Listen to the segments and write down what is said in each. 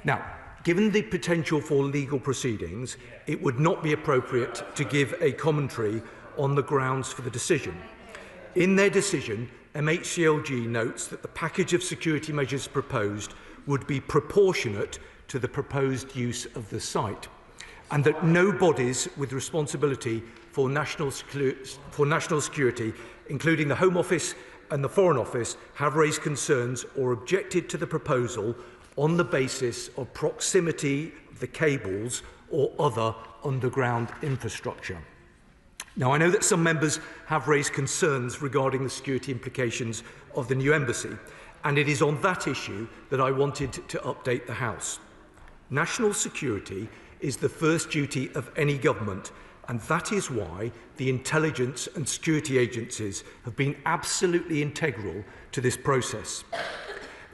Now, given the potential for legal proceedings, it would not be appropriate to give a commentary on the grounds for the decision. In their decision, MHCLG notes that the package of security measures proposed would be proportionate to the proposed use of the site, and that no bodies with responsibility for national security, including the Home Office and the Foreign Office, have raised concerns or objected to the proposal on the basis of proximity of the cables or other underground infrastructure. Now, I know that some members have raised concerns regarding the security implications of the new embassy, and it is on that issue that I wanted to update the House. National security is the first duty of any government, and that is why the intelligence and security agencies have been absolutely integral to this process.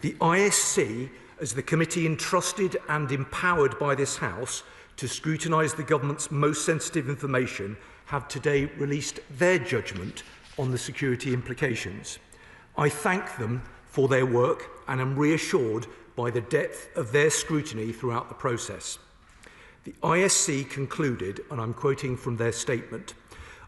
The ISC, as the committee entrusted and empowered by this House to scrutinise the government's most sensitive information, have today released their judgment on the security implications. I thank them for their work and am reassured by the depth of their scrutiny throughout the process. The ISC concluded, and I'm quoting from their statement,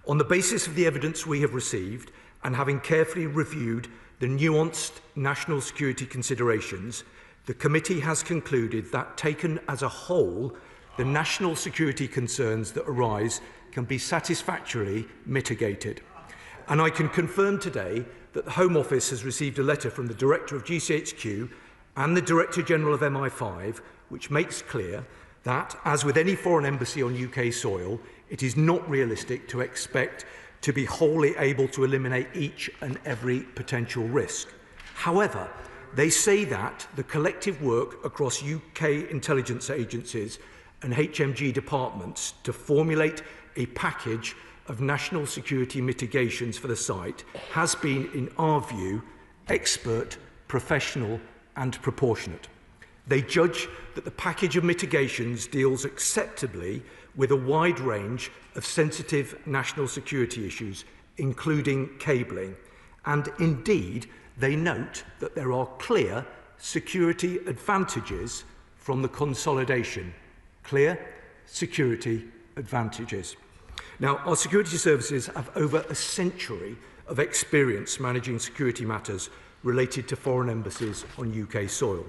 "On the basis of the evidence we have received and having carefully reviewed the nuanced national security considerations, the committee has concluded that, taken as a whole, the national security concerns that arise can be satisfactorily mitigated." And I can confirm today that the Home Office has received a letter from the Director of GCHQ and the Director General of MI5, which makes clear that, as with any foreign embassy on UK soil, it is not realistic to expect to be wholly able to eliminate each and every potential risk. However, they say that the collective work across UK intelligence agencies and HMG departments to formulate a package of national security mitigations for the site has been, in our view, expert, professional and proportionate. They judge that the package of mitigations deals acceptably with a wide range of sensitive national security issues, including cabling, and indeed they note that there are clear security advantages from the consolidation. Clear security advantages. Now, our security services have over a century of experience managing security matters related to foreign embassies on UK soil.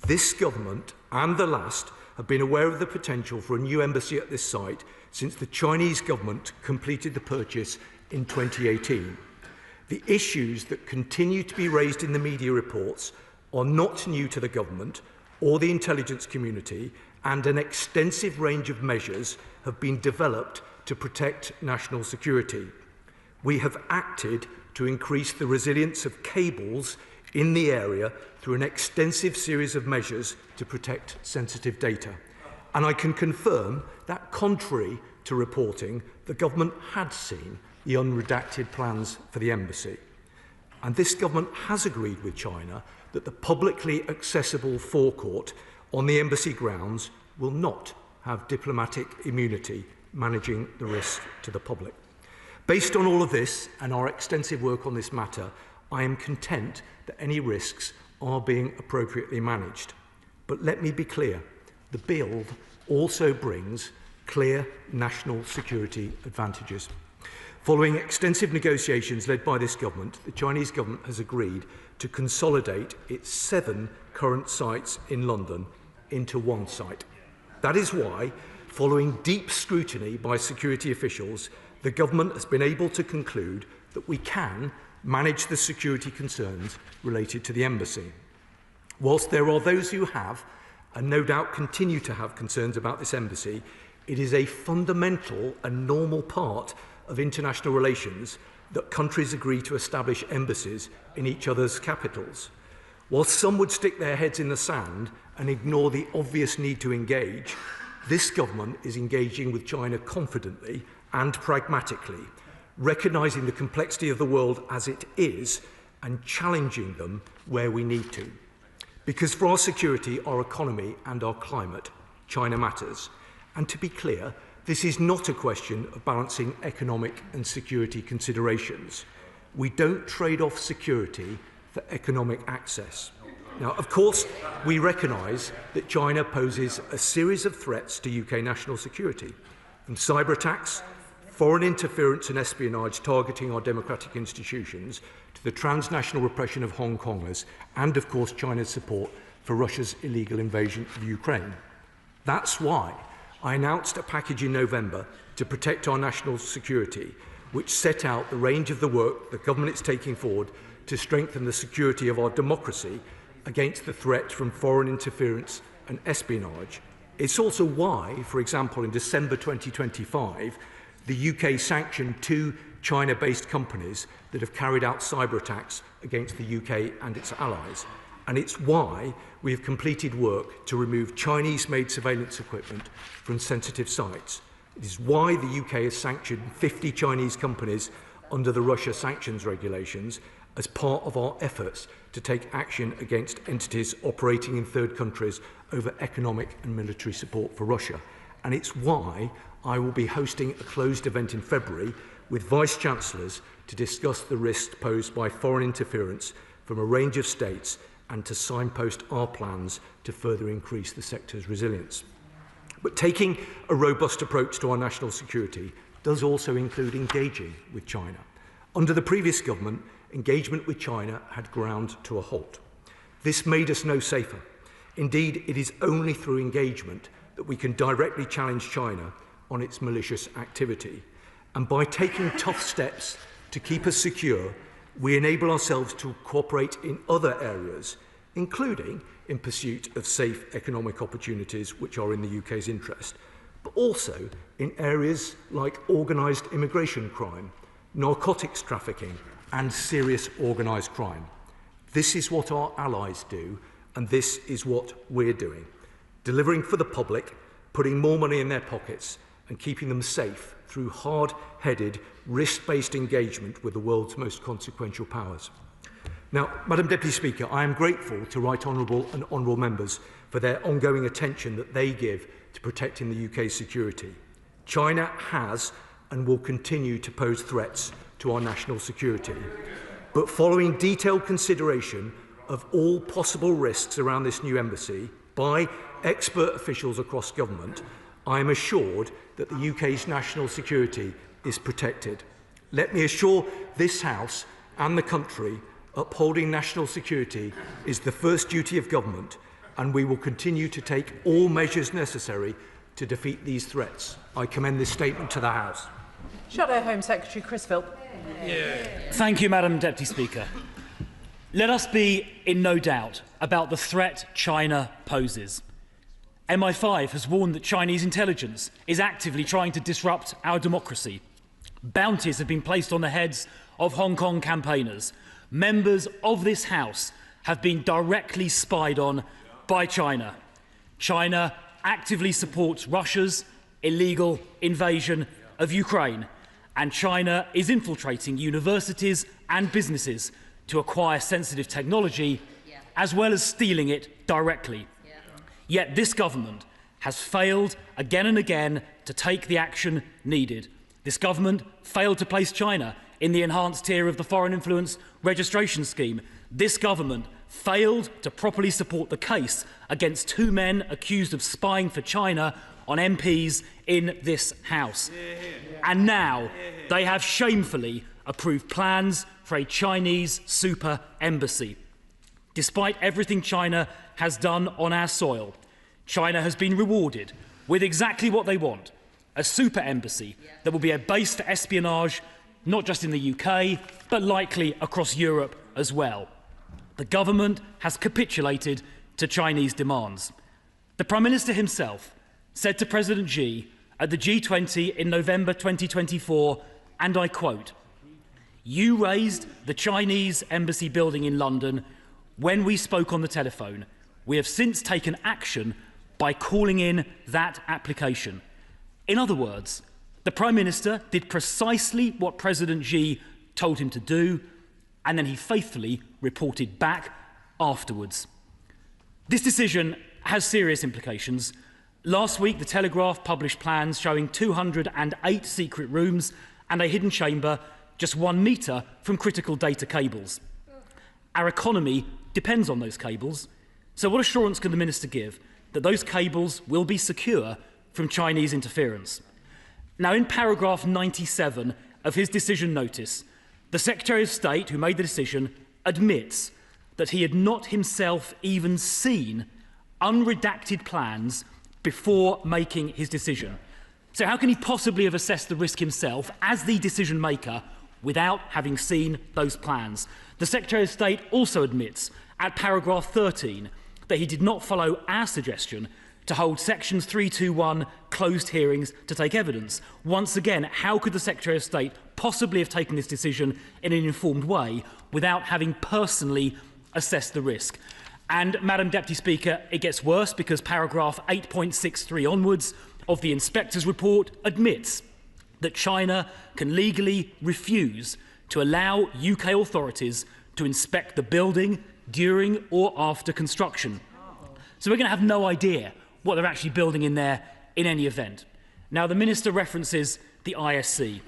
This government and the last have been aware of the potential for a new embassy at this site since the Chinese government completed the purchase in 2018. The issues that continue to be raised in the media reports are not new to the government or the intelligence community, and an extensive range of measures have been developed to protect national security. We have acted to increase the resilience of cables in the area through an extensive series of measures to protect sensitive data. And I can confirm that, contrary to reporting, the government had seen the unredacted plans for the embassy. And this government has agreed with China that the publicly accessible forecourt on the embassy grounds will not have diplomatic immunity, managing the risk to the public. Based on all of this and our extensive work on this matter, I am content that any risks are being appropriately managed. But let me be clear, the bill also brings clear national security advantages. Following extensive negotiations led by this government, the Chinese government has agreed to consolidate its 7 current sites in London into one site. That is why, following deep scrutiny by security officials, the government has been able to conclude that we can manage the security concerns related to the embassy. Whilst there are those who have, and no doubt continue to have, concerns about this embassy, it is a fundamental and normal part of international relations that countries agree to establish embassies in each other's capitals. Whilst some would stick their heads in the sand and ignore the obvious need to engage, this government is engaging with China confidently and pragmatically, recognising the complexity of the world as it is and challenging them where we need to. Because for our security, our economy and our climate, China matters. And to be clear, this is not a question of balancing economic and security considerations. We don't trade off security for economic access. Now, of course, we recognise that China poses a series of threats to UK national security, from cyber attacks, foreign interference and espionage targeting our democratic institutions, to the transnational repression of Hong Kongers, and, of course, China's support for Russia's illegal invasion of Ukraine. That's why I announced a package in November to protect our national security, which set out the range of the work the government is taking forward to strengthen the security of our democracy against the threat from foreign interference and espionage. It's also why, for example, in December 2025, the UK sanctioned 2 China-based companies that have carried out cyber attacks against the UK and its allies. And it's why we have completed work to remove Chinese-made surveillance equipment from sensitive sites. It is why the UK has sanctioned 50 Chinese companies under the Russia sanctions regulations as part of our efforts to take action against entities operating in third countries over economic and military support for Russia. And it's why I will be hosting a closed event in February with Vice-Chancellors to discuss the risks posed by foreign interference from a range of states and to signpost our plans to further increase the sector's resilience. But taking a robust approach to our national security does also include engaging with China. Under the previous government, engagement with China had ground to a halt. This made us no safer. Indeed, it is only through engagement that we can directly challenge China on its malicious activity. And by taking tough steps to keep us secure, we enable ourselves to cooperate in other areas, including in pursuit of safe economic opportunities which are in the UK's interest, but also in areas like organised immigration crime, narcotics trafficking, and serious organised crime. This is what our allies do, and this is what we're doing. Delivering for the public, putting more money in their pockets, and keeping them safe through hard-headed, risk-based engagement with the world's most consequential powers. Now, Madam Deputy Speaker, I am grateful to Right Honourable and Honourable Members for their ongoing attention that they give to protecting the UK's security. China has and will continue to pose threats to our national security. But following detailed consideration of all possible risks around this new embassy by expert officials across government, I am assured that the UK's national security is protected. Let me assure this House and the country upholding national security is the first duty of government, and we will continue to take all measures necessary to defeat these threats. I commend this statement to the House. Shadow Home Secretary Chris Philp. Thank you, Madam Deputy Speaker. Let us be in no doubt about the threat China poses. MI5 has warned that Chinese intelligence is actively trying to disrupt our democracy. Bounties have been placed on the heads of Hong Kong campaigners. Members of this House have been directly spied on by China. China actively supports Russia's illegal invasion of Ukraine, and China is infiltrating universities and businesses to acquire sensitive technology, as well as stealing it directly. Yet this government has failed again and again to take the action needed. This government failed to place China in the enhanced tier of the Foreign Influence Registration Scheme. This government failed to properly support the case against 2 men accused of spying for China on MPs in this House. And now they have shamefully approved plans for a Chinese super embassy. Despite everything China has done on our soil, China has been rewarded with exactly what they want: a super embassy that will be a base for espionage, not just in the UK, but likely across Europe as well. The government has capitulated to Chinese demands. The Prime Minister himself said to President Xi at the G20 in November 2024, and I quote, "You raised the Chinese embassy building in London when we spoke on the telephone. We have since taken action by calling in that application." In other words, the Prime Minister did precisely what President Xi told him to do, and then he faithfully reported back afterwards. This decision has serious implications. Last week, The Telegraph published plans showing 208 secret rooms and a hidden chamber just 1 metre from critical data cables. Our economy depends on those cables. So what assurance can the Minister give that those cables will be secure from Chinese interference? Now, in paragraph 97 of his decision notice, the Secretary of State who made the decision admits that he had not himself even seen unredacted plans before making his decision. So how can he possibly have assessed the risk himself as the decision maker without having seen those plans? The Secretary of State also admits at paragraph 13 that he did not follow our suggestion to hold sections 321 closed hearings to take evidence. Once again, how could the Secretary of State possibly have taken this decision in an informed way without having personally assessed the risk? And, Madam Deputy Speaker, it gets worse because paragraph 8.63 onwards of the Inspector's report admits that China can legally refuse to allow UK authorities to inspect the building during or after construction. So we're going to have no idea what they're actually building in there in any event. Now, the Minister references the ISC.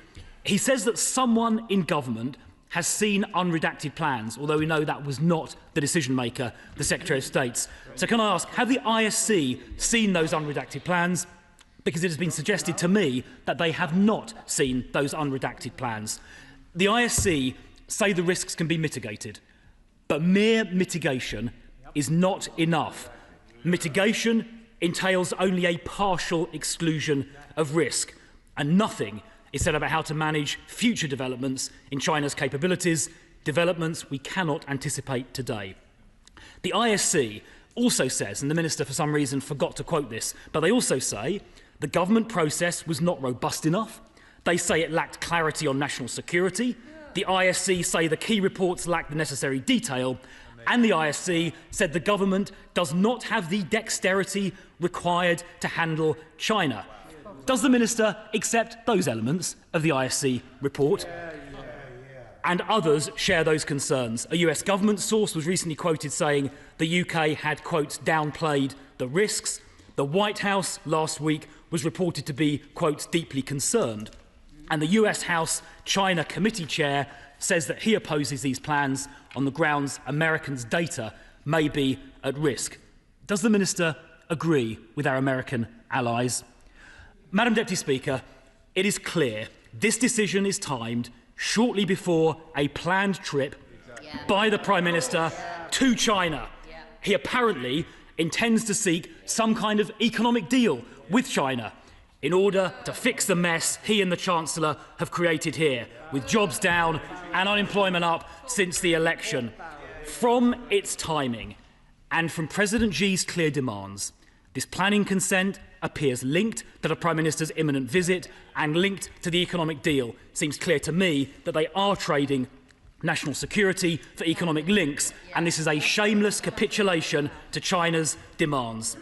He says that someone in government has seen unredacted plans, although we know that was not the decision maker, the Secretary of State. So can I ask, have the ISC seen those unredacted plans? Because it has been suggested to me that they have not seen those unredacted plans. The ISC say the risks can be mitigated, but mere mitigation is not enough. Mitigation entails only a partial exclusion of risk, and nothing is said about how to manage future developments in China's capabilities, developments we cannot anticipate today. The ISC also says, and the Minister for some reason forgot to quote this, but they also say the government process was not robust enough. They say it lacked clarity on national security. The ISC say the key reports lack the necessary detail. And the ISC said the government does not have the dexterity required to handle China. Does the Minister accept those elements of the ISC report? And others share those concerns. A US government source was recently quoted saying the UK had, quote, downplayed the risks. The White House last week was reported to be, quote, deeply concerned. And the US House China Committee chair says that he opposes these plans on the grounds Americans' data may be at risk. Does the Minister agree with our American allies? Madam Deputy Speaker, it is clear this decision is timed shortly before a planned trip by the Prime Minister to China. He apparently intends to seek some kind of economic deal with China in order to fix the mess he and the Chancellor have created here, with jobs down and unemployment up since the election. From its timing and from President Xi's clear demands, this planning consent appears linked to the Prime Minister's imminent visit and linked to the economic deal. It seems clear to me that they are trading national security for economic links, and this is a shameless capitulation to China's demands.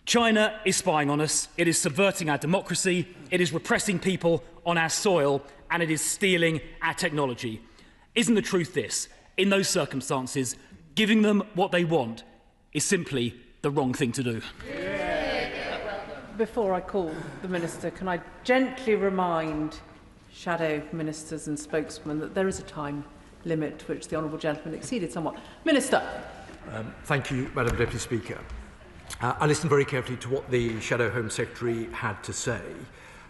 China is spying on us, it is subverting our democracy, it is repressing people on our soil, and it is stealing our technology. Isn't the truth this? In those circumstances, giving them what they want is simply the wrong thing to do. Before I call the Minister, can I gently remind shadow ministers and spokesmen that there is a time limit which the honourable gentleman exceeded somewhat. Minister. Thank you, Madam Deputy Speaker. I listened very carefully to what the Shadow Home Secretary had to say.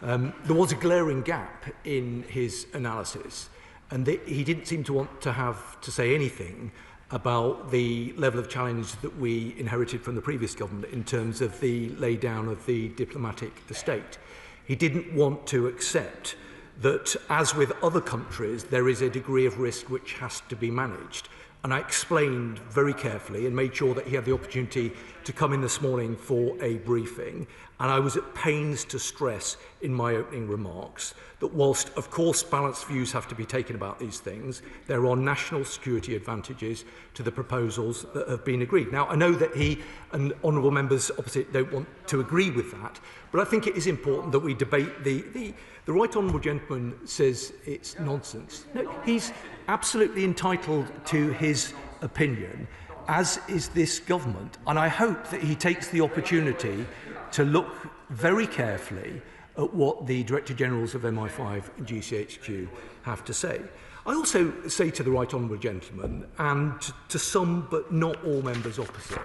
There was a glaring gap in his analysis, and he didn't seem to want to have to say anything about the level of challenge that we inherited from the previous government in terms of the lay-down of the diplomatic estate. He didn't want to accept that, as with other countries, there is a degree of risk which has to be managed. And I explained very carefully and made sure that he had the opportunity to come in this morning for a briefing. And I was at pains to stress in my opening remarks that whilst, of course, balanced views have to be taken about these things, there are national security advantages to the proposals that have been agreed. Now, I know that he and honourable members opposite don't want to agree with that, but I think it is important that we debate the right honourable gentleman says it's nonsense. No, he's absolutely entitled to his opinion, as is this government. And I hope that he takes the opportunity to look very carefully at what the Director Generals of MI5 and GCHQ have to say. I also say to the right honourable gentleman, and to some but not all members opposite,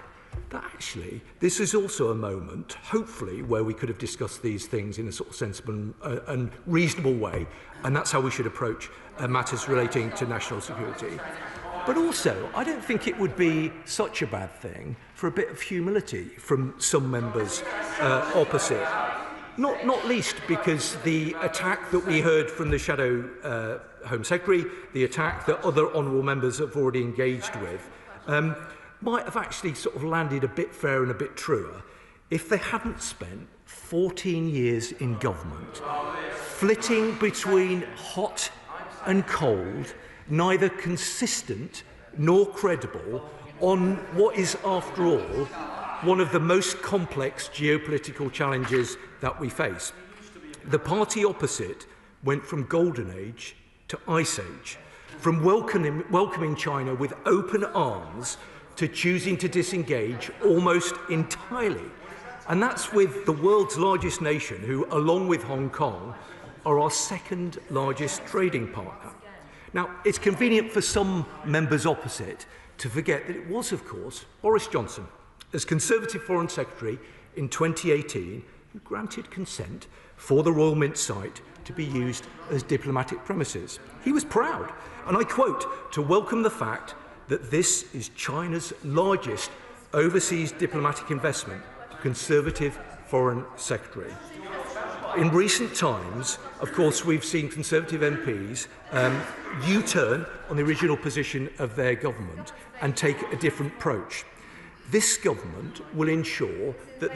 that actually this is also a moment, hopefully, where we could have discussed these things in a sort of sensible and reasonable way, and that's how we should approach matters relating to national security. But also, I don't think it would be such a bad thing for a bit of humility from some members opposite. Not least because the attack that we heard from the Shadow Home Secretary, the attack that other honourable members have already engaged with, might have actually sort of landed a bit fairer and a bit truer if they hadn't spent 14 years in government, flitting between hot and cold, neither consistent nor credible on what is, after all, one of the most complex geopolitical challenges that we face. The party opposite went from golden age to ice age, from welcoming China with open arms to choosing to disengage almost entirely. And that's with the world's largest nation, who, along with Hong Kong, are our second largest trading partner. Now, it's convenient for some members opposite to forget that it was, of course, Boris Johnson, as Conservative Foreign Secretary in 2018, who granted consent for the Royal Mint site to be used as diplomatic premises. He was proud, and I quote, to welcome the fact that this is China's largest overseas diplomatic investment, Conservative Foreign Secretary. In recent times, of course, we've seen Conservative MPs U-turn on the original position of their government and take a different approach. This government will ensure that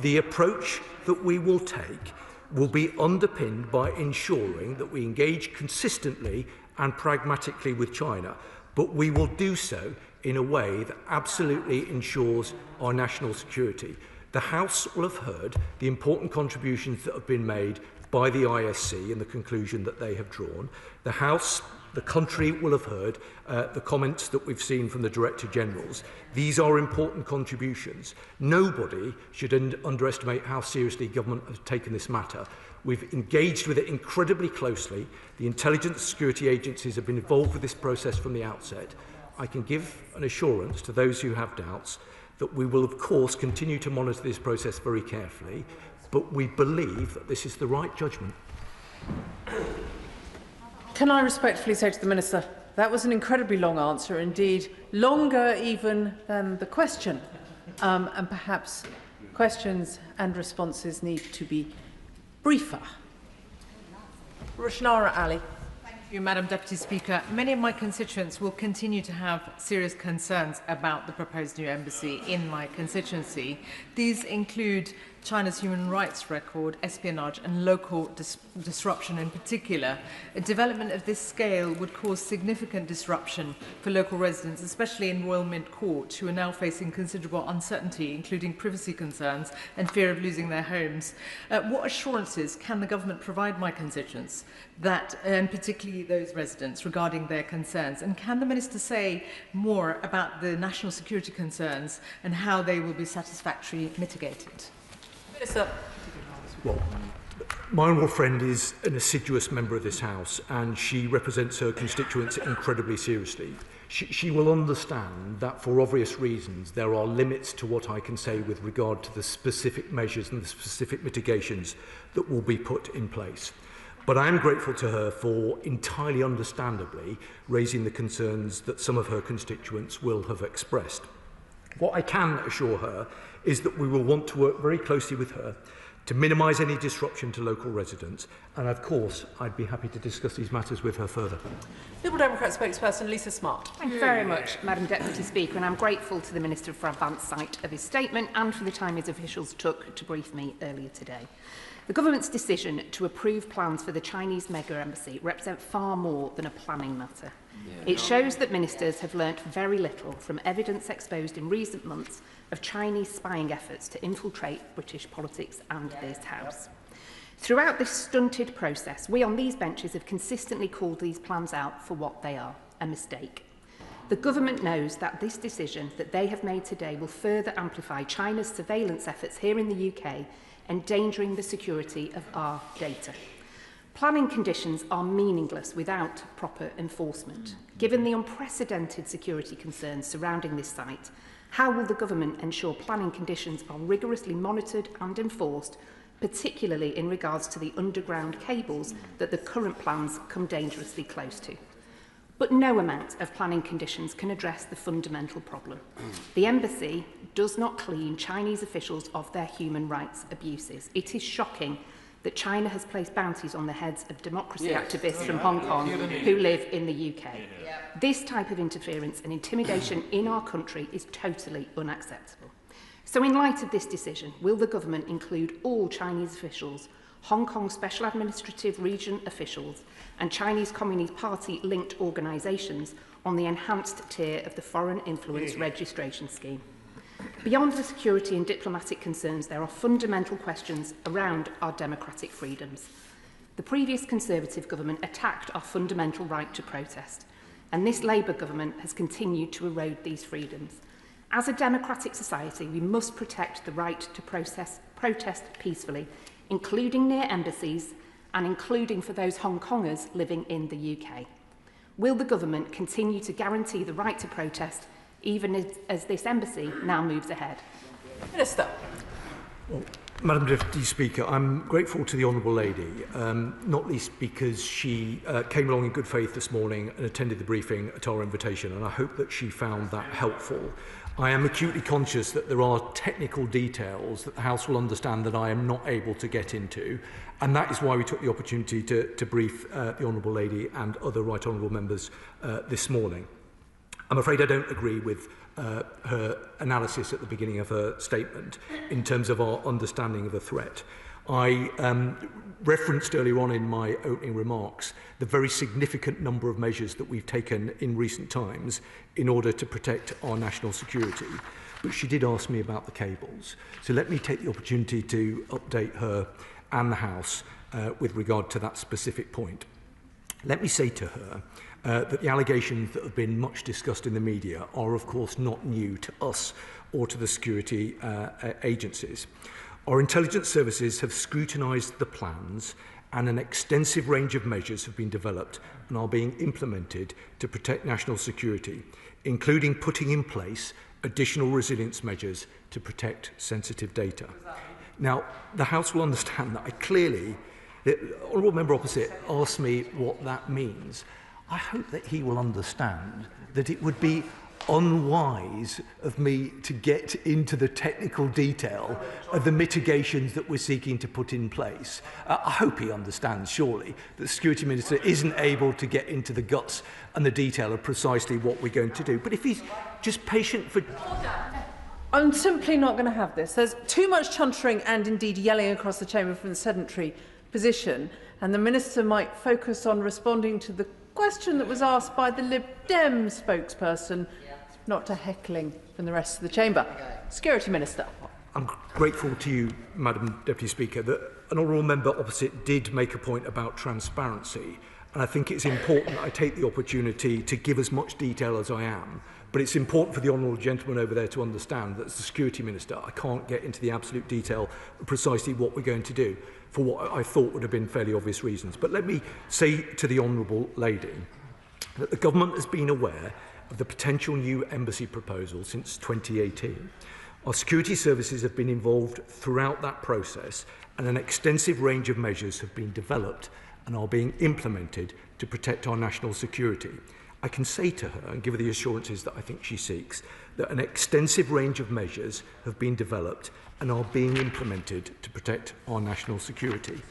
the approach that we will take will be underpinned by ensuring that we engage consistently and pragmatically with China, but we will do so in a way that absolutely ensures our national security. The House will have heard the important contributions that have been made by the ISC and the conclusion that they have drawn. The House, the country will have heard the comments that we've seen from the Director Generals. These are important contributions. Nobody should underestimate how seriously government has taken this matter. We've engaged with it incredibly closely. The intelligence security agencies have been involved with this process from the outset. I can give an assurance to those who have doubts that we will, of course, continue to monitor this process very carefully, but we believe that this is the right judgment. Can I respectfully say to the Minister, that was an incredibly long answer, indeed longer even than the question, and perhaps questions and responses need to be briefer. Rushnara Ali. Thank you, Madam Deputy Speaker. Many of my constituents will continue to have serious concerns about the proposed new embassy in my constituency. These include China's human rights record, espionage and local disruption in particular. A development of this scale would cause significant disruption for local residents, especially in Royal Mint Court, who are now facing considerable uncertainty, including privacy concerns and fear of losing their homes. What assurances can the government provide my constituents, that, and particularly those residents, regarding their concerns? And can the Minister say more about the national security concerns and how they will be satisfactorily mitigated? Minister. Well, my honourable friend is an assiduous member of this House, and she represents her constituents incredibly seriously. She will understand that, for obvious reasons, there are limits to what I can say with regard to the specific measures and the specific mitigations that will be put in place. But I am grateful to her for, entirely understandably, raising the concerns that some of her constituents will have expressed. What I can assure her is that we will want to work very closely with her to minimise any disruption to local residents, and of course I'd be happy to discuss these matters with her further. Liberal Democrat spokesperson Lisa Smart. Thank you very much, Madam Deputy Speaker, and I'm grateful to the Minister for advance sight of his statement and for the time his officials took to brief me earlier today. The government's decision to approve plans for the Chinese mega embassy represent far more than a planning matter. It shows that ministers have learnt very little from evidence exposed in recent months of Chinese spying efforts to infiltrate British politics and this House. Throughout this stunted process, we on these benches have consistently called these plans out for what they are, a mistake. The government knows that this decision that they have made today will further amplify China's surveillance efforts here in the UK, endangering the security of our data. Planning conditions are meaningless without proper enforcement. Given the unprecedented security concerns surrounding this site, how will the government ensure planning conditions are rigorously monitored and enforced, particularly in regards to the underground cables that the current plans come dangerously close to? But no amount of planning conditions can address the fundamental problem. The embassy does not clean Chinese officials of their human rights abuses. It is shocking that China has placed bounties on the heads of democracy activists from Hong Kong who live in the UK. This type of interference and intimidation in our country is totally unacceptable. So in light of this decision, will the government include all Chinese officials, Hong Kong Special Administrative Region officials and Chinese Communist Party linked organisations on the enhanced tier of the Foreign Influence Registration Scheme? Beyond the security and diplomatic concerns, there are fundamental questions around our democratic freedoms. The previous Conservative government attacked our fundamental right to protest, and this Labour government has continued to erode these freedoms. As a democratic society, we must protect the right to protest peacefully, including near embassies and including for those Hong Kongers living in the UK. Will the government continue to guarantee the right to protest even as this embassy now moves ahead? Minister. Well, Madam Deputy Speaker, I'm grateful to the Honourable Lady, not least because she came along in good faith this morning and attended the briefing at our invitation, and I hope that she found that helpful. I am acutely conscious that there are technical details that the House will understand that I am not able to get into, and that is why we took the opportunity to brief the Honourable Lady and other Right Honourable members this morning. I'm afraid I don't agree with her analysis at the beginning of her statement in terms of our understanding of the threat. I referenced earlier on in my opening remarks the very significant number of measures that we've taken in recent times in order to protect our national security. But she did ask me about the cables. So let me take the opportunity to update her and the House with regard to that specific point. Let me say to her that the allegations that have been much discussed in the media are of course not new to us or to the security agencies. Our intelligence services have scrutinised the plans and an extensive range of measures have been developed and are being implemented to protect national security, including putting in place additional resilience measures to protect sensitive data. Now, the House will understand that the Honourable Member opposite asked me what that means. I hope that he will understand that it would be unwise of me to get into the technical detail of the mitigations that we're seeking to put in place. I hope he understands, surely, that the Security Minister isn't able to get into the guts and the detail of precisely what we're going to do. But if he's just patient for... I'm simply not going to have this. There's too much chuntering and indeed yelling across the chamber from the sedentary position, and the Minister might focus on responding to the question that was asked by the Lib Dem spokesperson, not to heckling from the rest of the chamber. Security Minister. I'm grateful to you, Madam Deputy Speaker, that an honourable member opposite did make a point about transparency, and I think it's important I take the opportunity to give as much detail as I am. But it's important for the honourable gentleman over there to understand that as the Security Minister, I can't get into the absolute detail of precisely what we're going to do for what I thought would have been fairly obvious reasons. But let me say to the Honourable Lady that the government has been aware of the potential new embassy proposal since 2018. Our security services have been involved throughout that process, and an extensive range of measures have been developed and are being implemented to protect our national security. I can say to her, and give her the assurances that I think she seeks, that an extensive range of measures have been developed and are being implemented to protect our national security.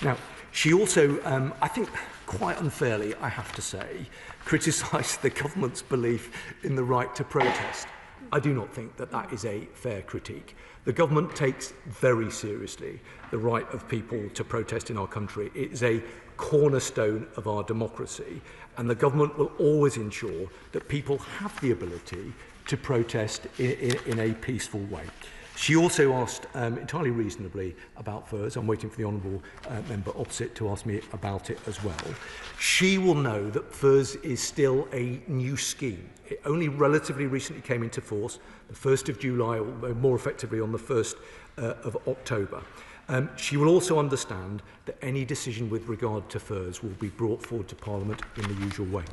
Now, she also, I think quite unfairly, I have to say, criticised the government's belief in the right to protest. I do not think that that is a fair critique. The government takes very seriously the right of people to protest in our country. It is a cornerstone of our democracy, and the government will always ensure that people have the ability to protest in a peaceful way. She also asked, entirely reasonably, about FIRS. I'm waiting for the honourable member opposite to ask me about it as well. She will know that FIRS is still a new scheme. It only relatively recently came into force, the 1st of July, or more effectively on the 1st of October. She will also understand that any decision with regard to furs will be brought forward to Parliament in the usual way.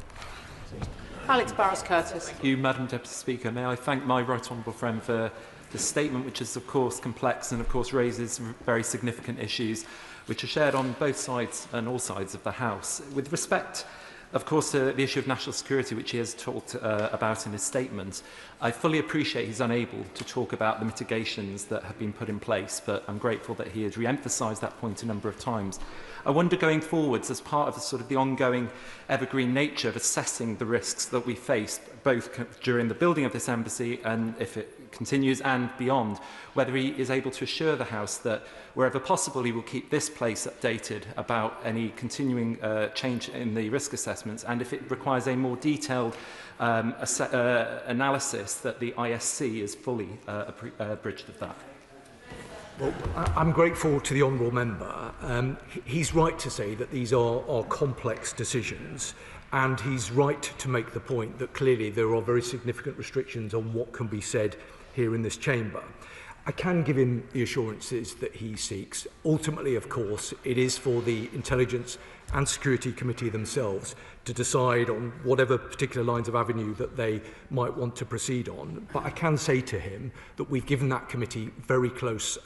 Alex Barras-Curtis. Thank you, Madam Deputy Speaker. May I thank my right honourable friend for the statement, which is of course complex and of course raises very significant issues which are shared on both sides and all sides of the House. With respect, of course, to the issue of national security, which he has talked about in his statement, I fully appreciate he's unable to talk about the mitigations that have been put in place, but I'm grateful that he has re-emphasised that point a number of times. I wonder going forwards, as part of the ongoing evergreen nature of assessing the risks that we face, both during the building of this embassy and if it continues and beyond, whether he is able to assure the House that wherever possible he will keep this place updated about any continuing change in the risk assessments, and if it requires a more detailed analysis, that the ISC is fully abridged of that. Well, I'm grateful to the honourable member. He's right to say that these are complex decisions, and he's right to make the point that clearly there are very significant restrictions on what can be said here in this chamber. I can give him the assurances that he seeks. Ultimately, of course, it is for the Intelligence and Security Committee themselves to decide on whatever particular lines of avenue that they might want to proceed on. But I can say to him that we've given that committee very close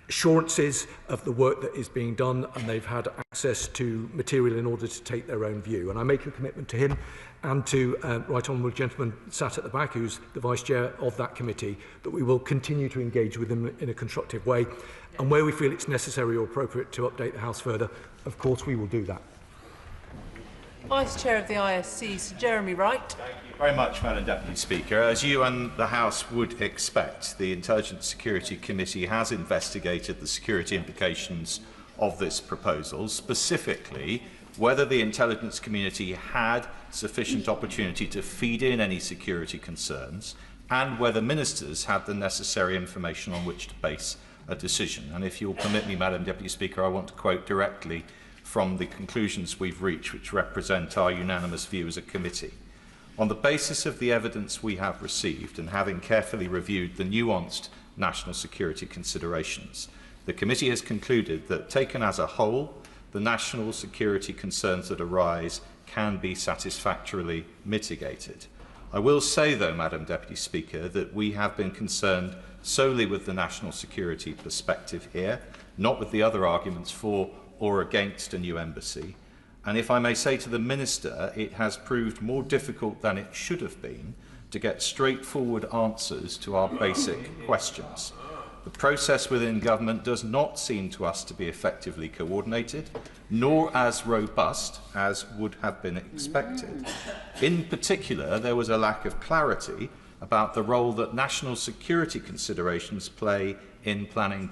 assurances of the work that is being done, and they've had access to material in order to take their own view. And I make a commitment to him and to Right Honourable Gentleman sat at the back, who's the Vice Chair of that committee, that we will continue to engage with them in a constructive way. And where we feel it's necessary or appropriate to update the House further, of course we will do that. Vice Chair of the ISC, Sir Jeremy Wright. Thank you very much, Madam Deputy Speaker. As you and the House would expect, the Intelligence Security Committee has investigated the security implications of this proposal, specifically whether the intelligence community had sufficient opportunity to feed in any security concerns, and whether ministers had the necessary information on which to base a decision. And if you'll permit me, Madam Deputy Speaker, I want to quote directly from the conclusions we've reached, which represent our unanimous view as a committee. On the basis of the evidence we have received, and having carefully reviewed the nuanced national security considerations, the committee has concluded that, taken as a whole, the national security concerns that arise can be satisfactorily mitigated. I will say, though, Madam Deputy Speaker, that we have been concerned solely with the national security perspective here, not with the other arguments for or against a new embassy. And if I may say to the Minister, it has proved more difficult than it should have been to get straightforward answers to our basic questions. The process within government does not seem to us to be effectively coordinated, nor as robust as would have been expected. In particular, there was a lack of clarity about the role that national security considerations play in planning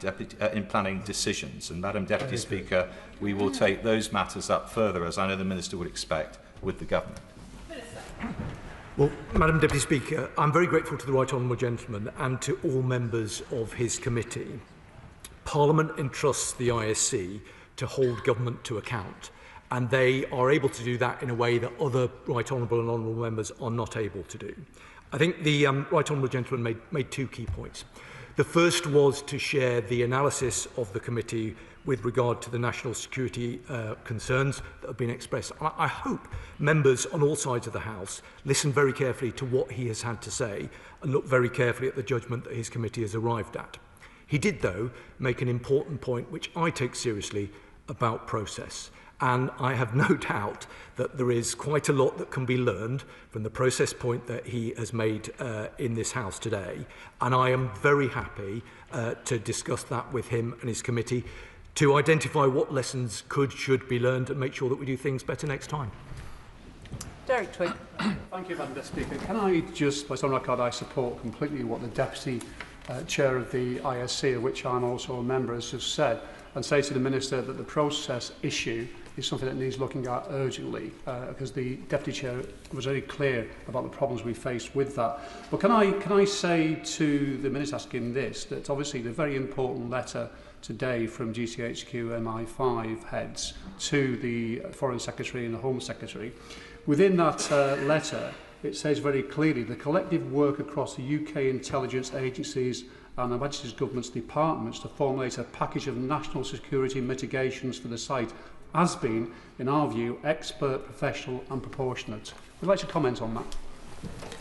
decisions. And Madam Deputy Speaker, we will take those matters up further, as I know the Minister would expect, with the government. Well, Madam Deputy Speaker, I'm very grateful to the Right Honourable Gentleman and to all members of his committee. Parliament entrusts the ISC to hold government to account, and they are able to do that in a way that other Right Honourable and Honourable members are not able to do. I think the Right Honourable Gentleman made two key points. The first was to share the analysis of the committee with regard to the national security concerns that have been expressed. I hope members on all sides of the House listen very carefully to what he has had to say and look very carefully at the judgment that his committee has arrived at. He did, though, make an important point, which I take seriously, about process. And I have no doubt that there is quite a lot that can be learned from the process point that he has made in this House today. And I am very happy to discuss that with him and his committee to identify what lessons should be learned and make sure that we do things better next time. Derek Twigg. Thank you, Madam Deputy Speaker. Can I just place on record I support completely what the Deputy Chair of the ISC, of which I'm also a member, has just said, and say to the Minister that the process issue is something that needs looking at urgently, because the Deputy Chair was very clear about the problems we faced with that. But can I say to the Minister asking this, that obviously the very important letter today from GCHQ MI5 heads to the Foreign Secretary and the Home Secretary, within that letter it says very clearly the collective work across the UK intelligence agencies and Her Majesty's Government's departments to formulate a package of national security mitigations for the site has been, in our view, expert, professional and proportionate. Would you like to comment on that?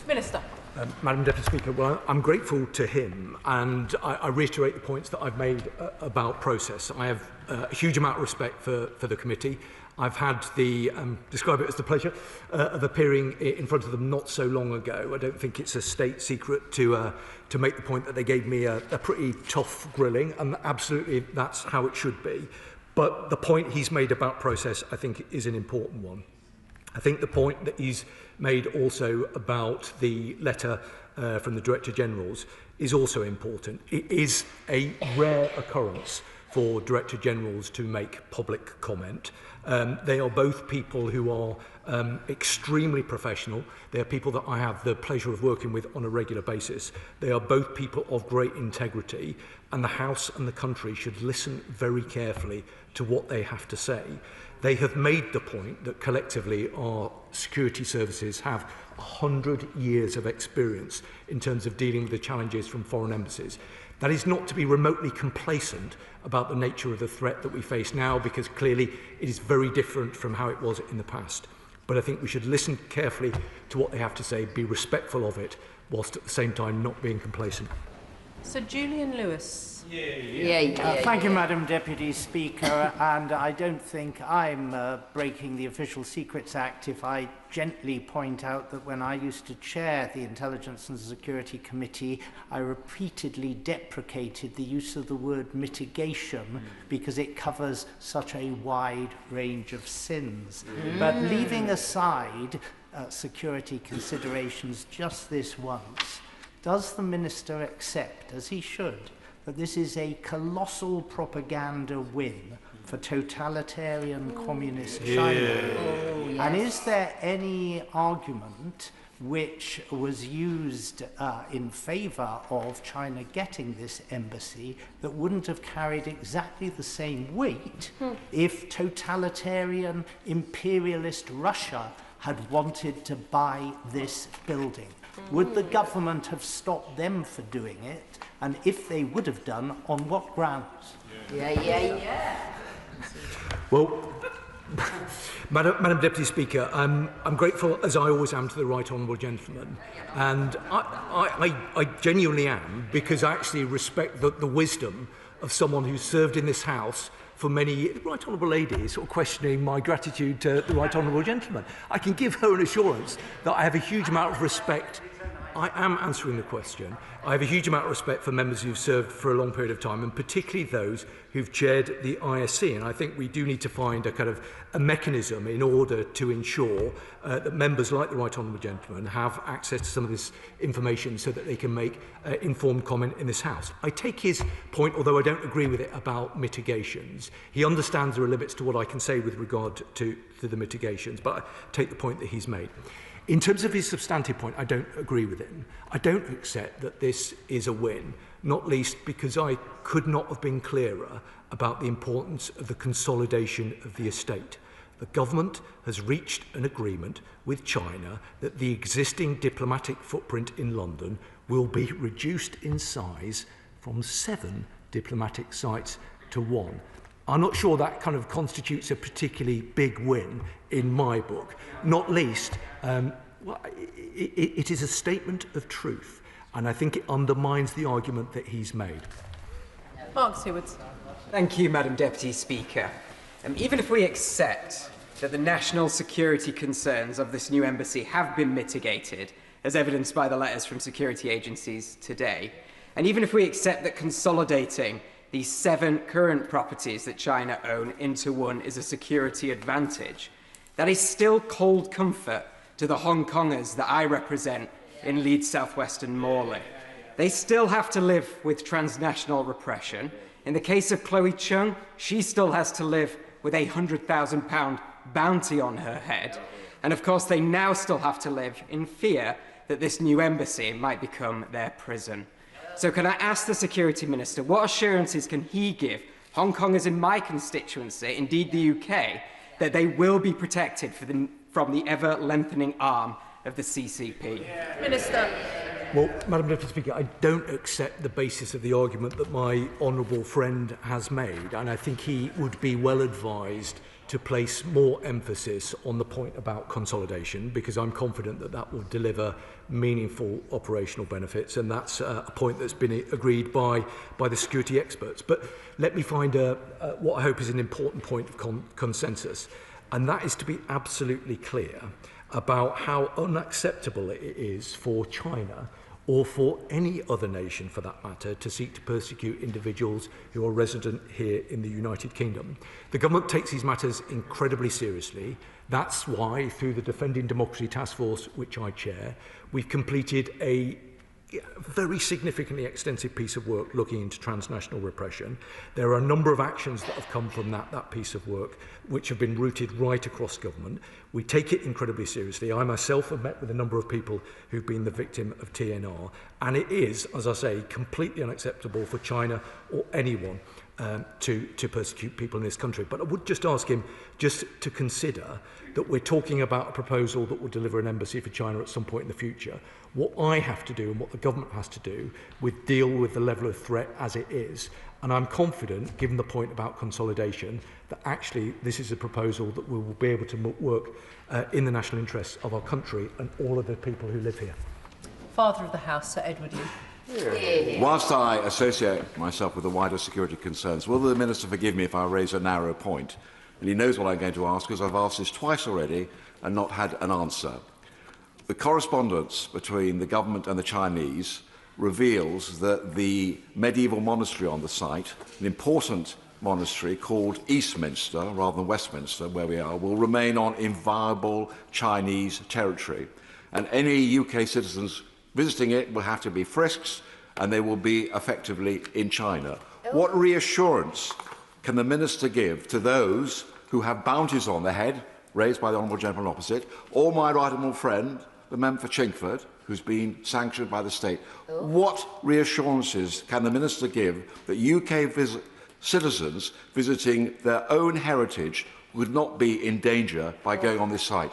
Minister. Madam Deputy Speaker, well, I'm grateful to him, and I reiterate the points that I've made about process. I have a huge amount of respect for the committee. I've had the, describe it as the pleasure of appearing in front of them not so long ago. I don't think it's a state secret to make the point that they gave me a pretty tough grilling, and absolutely that's how it should be. But the point he's made about process, I think, is an important one. I think the point that he's made also about the letter from the Director Generals is also important. It is a rare occurrence for Director Generals to make public comment. They are both people who are extremely professional. They are people that I have the pleasure of working with on a regular basis. They are both people of great integrity, and the House and the country should listen very carefully to what they have to say. They have made the point that collectively our security services have 100 years of experience in terms of dealing with the challenges from foreign embassies. That is not to be remotely complacent about the nature of the threat that we face now, because clearly it is very different from how it was in the past. But I think we should listen carefully to what they have to say, be respectful of it, whilst at the same time not being complacent. Sir Julian Lewis. Thank you, Madam Deputy Speaker, and I don't think I'm breaking the Official Secrets Act if I gently point out that when I used to chair the Intelligence and Security Committee, I repeatedly deprecated the use of the word mitigation because it covers such a wide range of sins. But leaving aside security considerations just this once, does the Minister accept, as he should, that this is a colossal propaganda win for totalitarian communist China? And is there any argument which was used in favour of China getting this embassy that wouldn't have carried exactly the same weight if totalitarian imperialist Russia had wanted to buy this building? Would the government have stopped them for doing it? And if they would have done, on what grounds? Well, Madam Deputy Speaker, I'm grateful, as I always am, to the Right Honourable Gentleman. And I genuinely am, because I actually respect the wisdom of someone who's served in this House for many years. The Right Honourable Lady is sort of questioning my gratitude to the Right Honourable Gentleman. I can give her an assurance that I have a huge amount of respect. I am answering the question. I have a huge amount of respect for members who've served for a long period of time, and particularly those who've chaired the ISC. And I think we do need to find a kind of a mechanism in order to ensure that members like the Right Honourable Gentleman have access to some of this information so that they can make informed comment in this House. I take his point, although I don't agree with it, about mitigations. He understands there are limits to what I can say with regard to the mitigations, but I take the point that he's made. In terms of his substantive point, I don't agree with him. I don't accept that this is a win, not least because I could not have been clearer about the importance of the consolidation of the estate. The government has reached an agreement with China that the existing diplomatic footprint in London will be reduced in size from 7 diplomatic sites to 1. I'm not sure that kind of constitutes a particularly big win in my book, not least it is a statement of truth, and I think it undermines the argument that he's made. Mark Sewards. Thank you, Madam Deputy Speaker. Even if we accept that the national security concerns of this new embassy have been mitigated, as evidenced by the letters from security agencies today, and even if we accept that consolidating these 7 current properties that China own into one is a security advantage, that is still cold comfort to the Hong Kongers that I represent in Leeds South Western Morley. They still have to live with transnational repression. In the case of Chloe Chung, she still has to live with a £100,000 bounty on her head. And of course, they now still have to live in fear that this new embassy might become their prison. So can I ask the Security Minister, what assurances can he give Hong Kongers in my constituency, indeed the UK, that they will be protected from the ever-lengthening arm of the CCP? Minister. Well, Madam Deputy Speaker, I don't accept the basis of the argument that my honourable friend has made, and I think he would be well advised to place more emphasis on the point about consolidation, because I'm confident that that will deliver meaningful operational benefits, and that's a point that's been agreed by the security experts. But let me find what I hope is an important point of consensus, and that is to be absolutely clear about how unacceptable it is for China or for any other nation for that matter to seek to persecute individuals who are resident here in the United Kingdom. The government takes these matters incredibly seriously. That's why, through the Defending Democracy Task Force, which I chair, we've completed a very significantly extensive piece of work looking into transnational repression. There are a number of actions that have come from that piece of work which have been rooted right across government. We take it incredibly seriously. I myself have met with a number of people who've been the victim of TNR, and it is, as I say, completely unacceptable for China or anyone to persecute people in this country. But I would just ask him just to consider that we're talking about a proposal that will deliver an embassy for China at some point in the future. What I have to do and what the government has to do with deal with the level of threat as it is. And I'm confident, given the point about consolidation, that actually this is a proposal that we will be able to work in the national interests of our country and all of the people who live here. Father of the House, Sir Edward Lee. Whilst I associate myself with the wider security concerns, will the Minister forgive me if I raise a narrow point? And he knows what I'm going to ask, because I've asked this twice already and not had an answer. The correspondence between the government and the Chinese reveals that the medieval monastery on the site, an important monastery called Eastminster rather than Westminster, where we are, will remain on inviolable Chinese territory. And any UK citizens visiting it will have to be frisked, and they will be effectively in China. What reassurance can the Minister give to those who have bounties on their head, raised by the Honourable Gentleman opposite, or my right honourable friend, the member for Chingford, who's been sanctioned by the state? What reassurances can the Minister give that UK citizens visiting their own heritage would not be in danger by going on this site?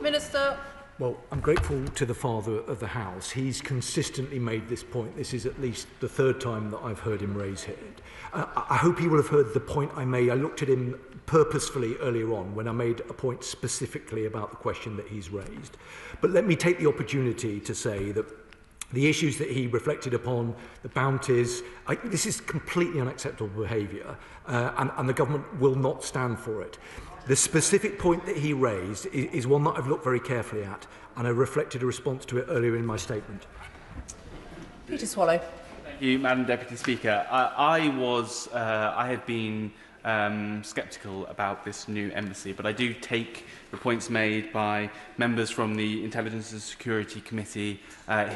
Minister. Well, I'm grateful to the Father of the House. He's consistently made this point. This is at least the third time that I've heard him raise it. I hope he will have heard the point I made. I looked at him purposefully earlier on when I made a point specifically about the question that he's raised. But let me take the opportunity to say that the issues that he reflected upon, the bounties, this is completely unacceptable behaviour, and the government will not stand for it. The specific point that he raised is one that I've looked very carefully at, and I reflected a response to it earlier in my statement. Peter Swallow. Thank you, Madam Deputy Speaker. I had been sceptical about this new embassy, but I do take the points made by members from the Intelligence and Security Committee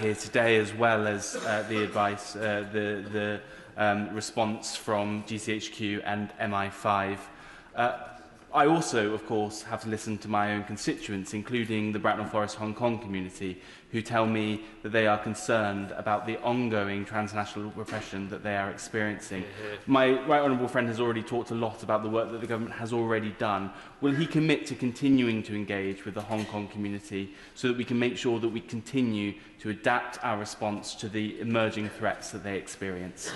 here today, as well as the advice, the response from GCHQ and MI5. I also, of course, have to listen to my own constituents, including the Bracknell Forest Hong Kong community, who tell me that they are concerned about the ongoing transnational repression that they are experiencing. My right honourable friend has already talked a lot about the work that the government has already done. Will he commit to continuing to engage with the Hong Kong community so that we can make sure that we continue to adapt our response to the emerging threats that they experience?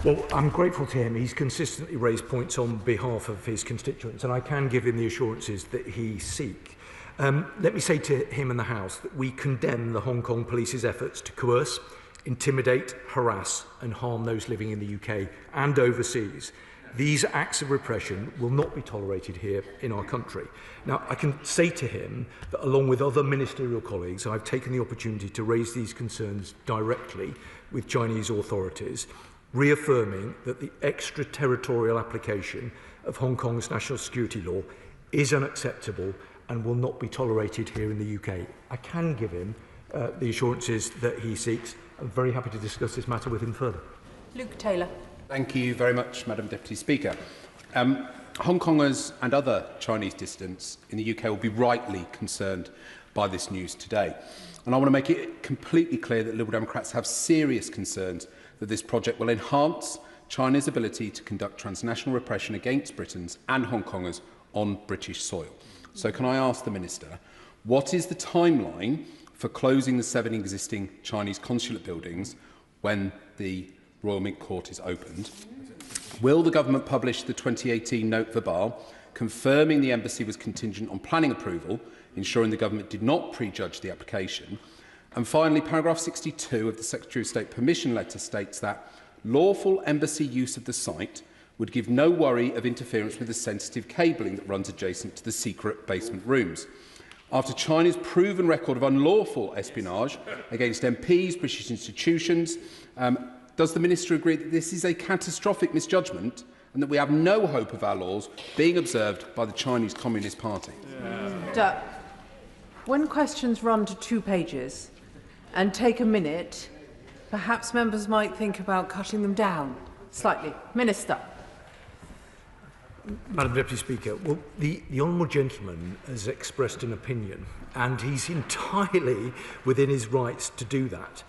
Well, I'm grateful to him. He's consistently raised points on behalf of his constituents, and I can give him the assurances that he seeks. Let me say to him and the House that we condemn the Hong Kong police's efforts to coerce, intimidate, harass and harm those living in the UK and overseas. These acts of repression will not be tolerated here in our country. Now, I can say to him that along with other ministerial colleagues, I've taken the opportunity to raise these concerns directly with Chinese authorities, reaffirming that the extraterritorial application of Hong Kong's national security law is unacceptable and will not be tolerated here in the UK. I can give him the assurances that he seeks. I'm very happy to discuss this matter with him further. Luke Taylor. Thank you very much, Madam Deputy Speaker. Hong Kongers and other Chinese dissidents in the UK will be rightly concerned by this news today. And I want to make it completely clear that Liberal Democrats have serious concerns that this project will enhance China's ability to conduct transnational repression against Britons and Hong Kongers on British soil. So can I ask the Minister, what is the timeline for closing the 7 existing Chinese consulate buildings when the Royal Mint Court is opened? Will the government publish the 2018 note verbal confirming the embassy was contingent on planning approval, ensuring the government did not prejudge the application? And finally, paragraph 62 of the Secretary of State permission letter states that lawful embassy use of the site would give no worry of interference with the sensitive cabling that runs adjacent to the secret basement rooms. After China's proven record of unlawful espionage against MPs, British institutions, does the Minister agree that this is a catastrophic misjudgment and that we have no hope of our laws being observed by the Chinese Communist Party? When questions run to 2 pages and take a minute, perhaps members might think about cutting them down slightly. Minister. Madam Deputy Speaker, well, the honourable gentleman has expressed an opinion, and he's entirely within his rights to do that.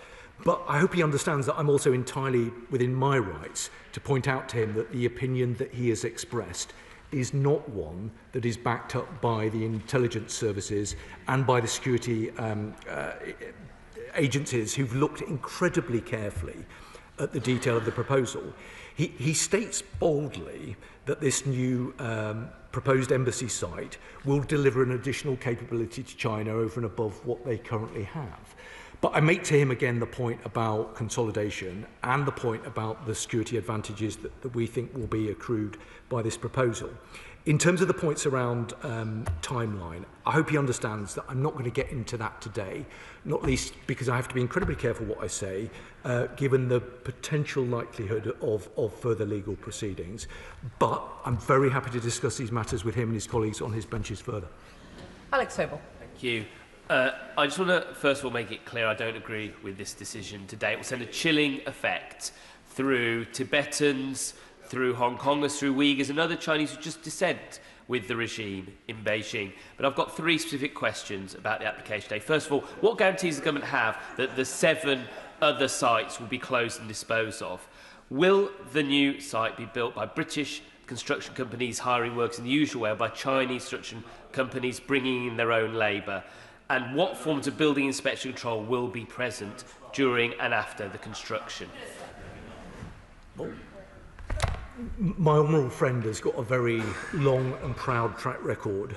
But I hope he understands that I'm also entirely within my rights to point out to him that the opinion that he has expressed is not one that is backed up by the intelligence services and by the security agencies who've looked incredibly carefully at the detail of the proposal. He states boldly that this new proposed embassy site will deliver an additional capability to China over and above what they currently have. But I make to him again the point about consolidation and the point about the security advantages that we think will be accrued by this proposal. In terms of the points around timeline, I hope he understands that I'm not going to get into that today, not least because I have to be incredibly careful what I say, given the potential likelihood of further legal proceedings. But I'm very happy to discuss these matters with him and his colleagues on his benches further. Alex Sobel. Thank you. I just want to first of all make it clear I don't agree with this decision today. It will send a chilling effect through Tibetans, through Hong Kongers, through Uyghurs and other Chinese who just dissent with the regime in Beijing. But I've got 3 specific questions about the application today. First of all, what guarantees does the government have that the 7 other sites will be closed and disposed of? Will the new site be built by British construction companies hiring workers in the usual way, or by Chinese construction companies bringing in their own labour? And what forms of building inspection control will be present during and after the construction? My honourable friend has got a very long and proud track record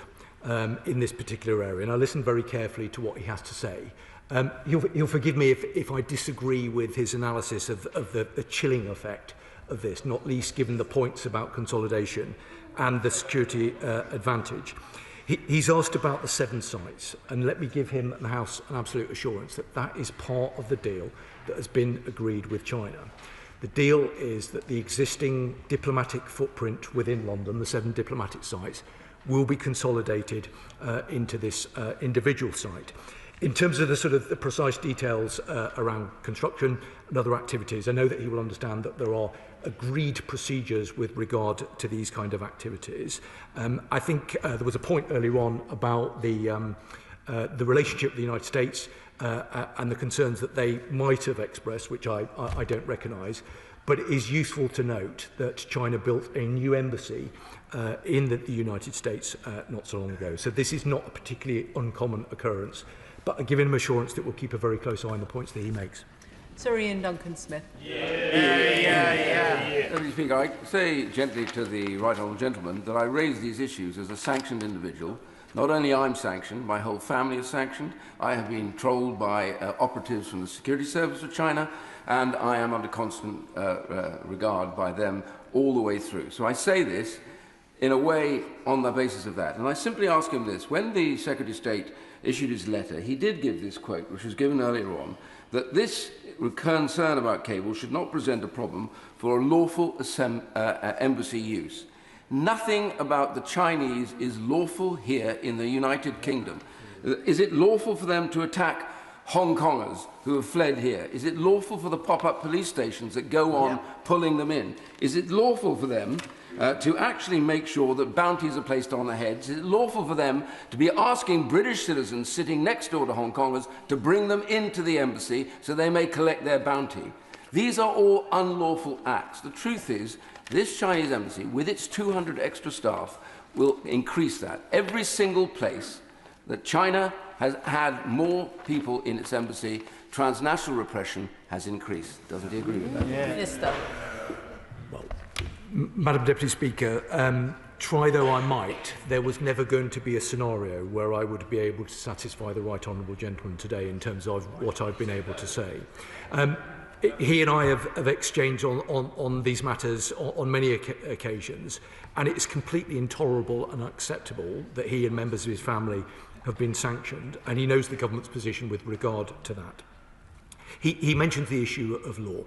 in this particular area, and I listened very carefully to what he has to say. He'll forgive me if I disagree with his analysis of the chilling effect of this, not least given the points about consolidation and the security advantage. He's asked about the 7 sites, and let me give him and the House an absolute assurance that that is part of the deal that has been agreed with China. The deal is that the existing diplomatic footprint within London, the 7 diplomatic sites, will be consolidated into this individual site. In terms of the precise details around construction and other activities, I know that he will understand that there are agreed procedures with regard to these kind of activities. I think there was a point earlier on about the relationship with the United States and the concerns that they might have expressed, which I don't recognise. But it is useful to note that China built a new embassy in the United States not so long ago. So this is not a particularly uncommon occurrence. But I give him assurance that we'll keep a very close eye on the points that he makes. Sir Ian Duncan-Smith. Mr. Speaker, I say gently to the right honourable gentleman that I raise these issues as a sanctioned individual. Not only I'm sanctioned, my whole family is sanctioned. I have been trolled by operatives from the security service of China, and I am under constant regard by them all the way through. So I say this in a way on the basis of that. And I simply ask him this. When the Secretary of State issued his letter, he did give this quote, which was given earlier on, that this concern about cable should not present a problem for a lawful embassy use. Nothing about the Chinese is lawful here in the United Kingdom. Is it lawful for them to attack Hong Kongers who have fled here? Is it lawful for the pop-up police stations that go on pulling them in? Is it lawful for them to actually make sure that bounties are placed on their heads? Is it lawful for them to be asking British citizens sitting next door to Hong Kongers to bring them into the embassy so they may collect their bounty? These are all unlawful acts. The truth is, this Chinese embassy, with its 200 extra staff, will increase that. Every single place that China has had more people in its embassy. Transnational repression has increased. Doesn't he agree with that? Yeah. Minister. Well, Madam Deputy Speaker, try though I might, there was never going to be a scenario where I would be able to satisfy the right honourable gentleman today in terms of what I've been able to say. He and I have exchanged on these matters on many occasions, and it is completely intolerable and unacceptable that he and members of his family have been sanctioned, and he knows the government's position with regard to that. He mentioned the issue of law.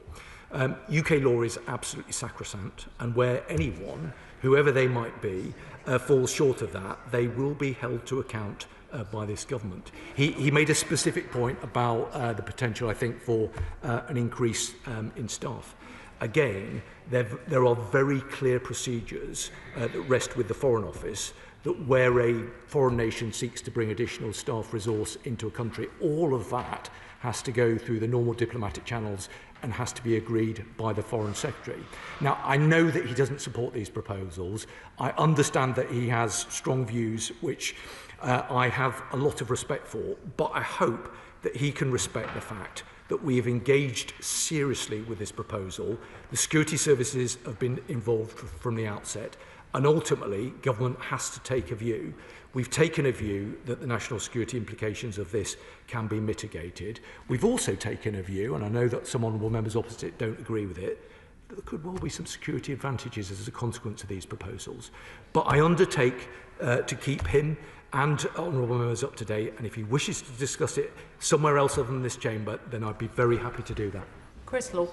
UK law is absolutely sacrosanct, and where anyone, whoever they might be, falls short of that, they will be held to account by this government. He made a specific point about the potential, I think, for an increase in staff. Again, there are very clear procedures that rest with the Foreign Office that where a foreign nation seeks to bring additional staff resource into a country, all of that has to go through the normal diplomatic channels and has to be agreed by the Foreign Secretary. Now, I know that he doesn't support these proposals. I understand that he has strong views, which I have a lot of respect for, but I hope that he can respect the fact that we have engaged seriously with this proposal. The security services have been involved from the outset, and ultimately, government has to take a view. We've taken a view that the national security implications of this can be mitigated. We've also taken a view, and I know that some honourable members opposite don't agree with it, that there could well be some security advantages as a consequence of these proposals. But I undertake to keep him and honourable members up to date, and if he wishes to discuss it somewhere else other than this chamber, then I'd be very happy to do that. Chris Law.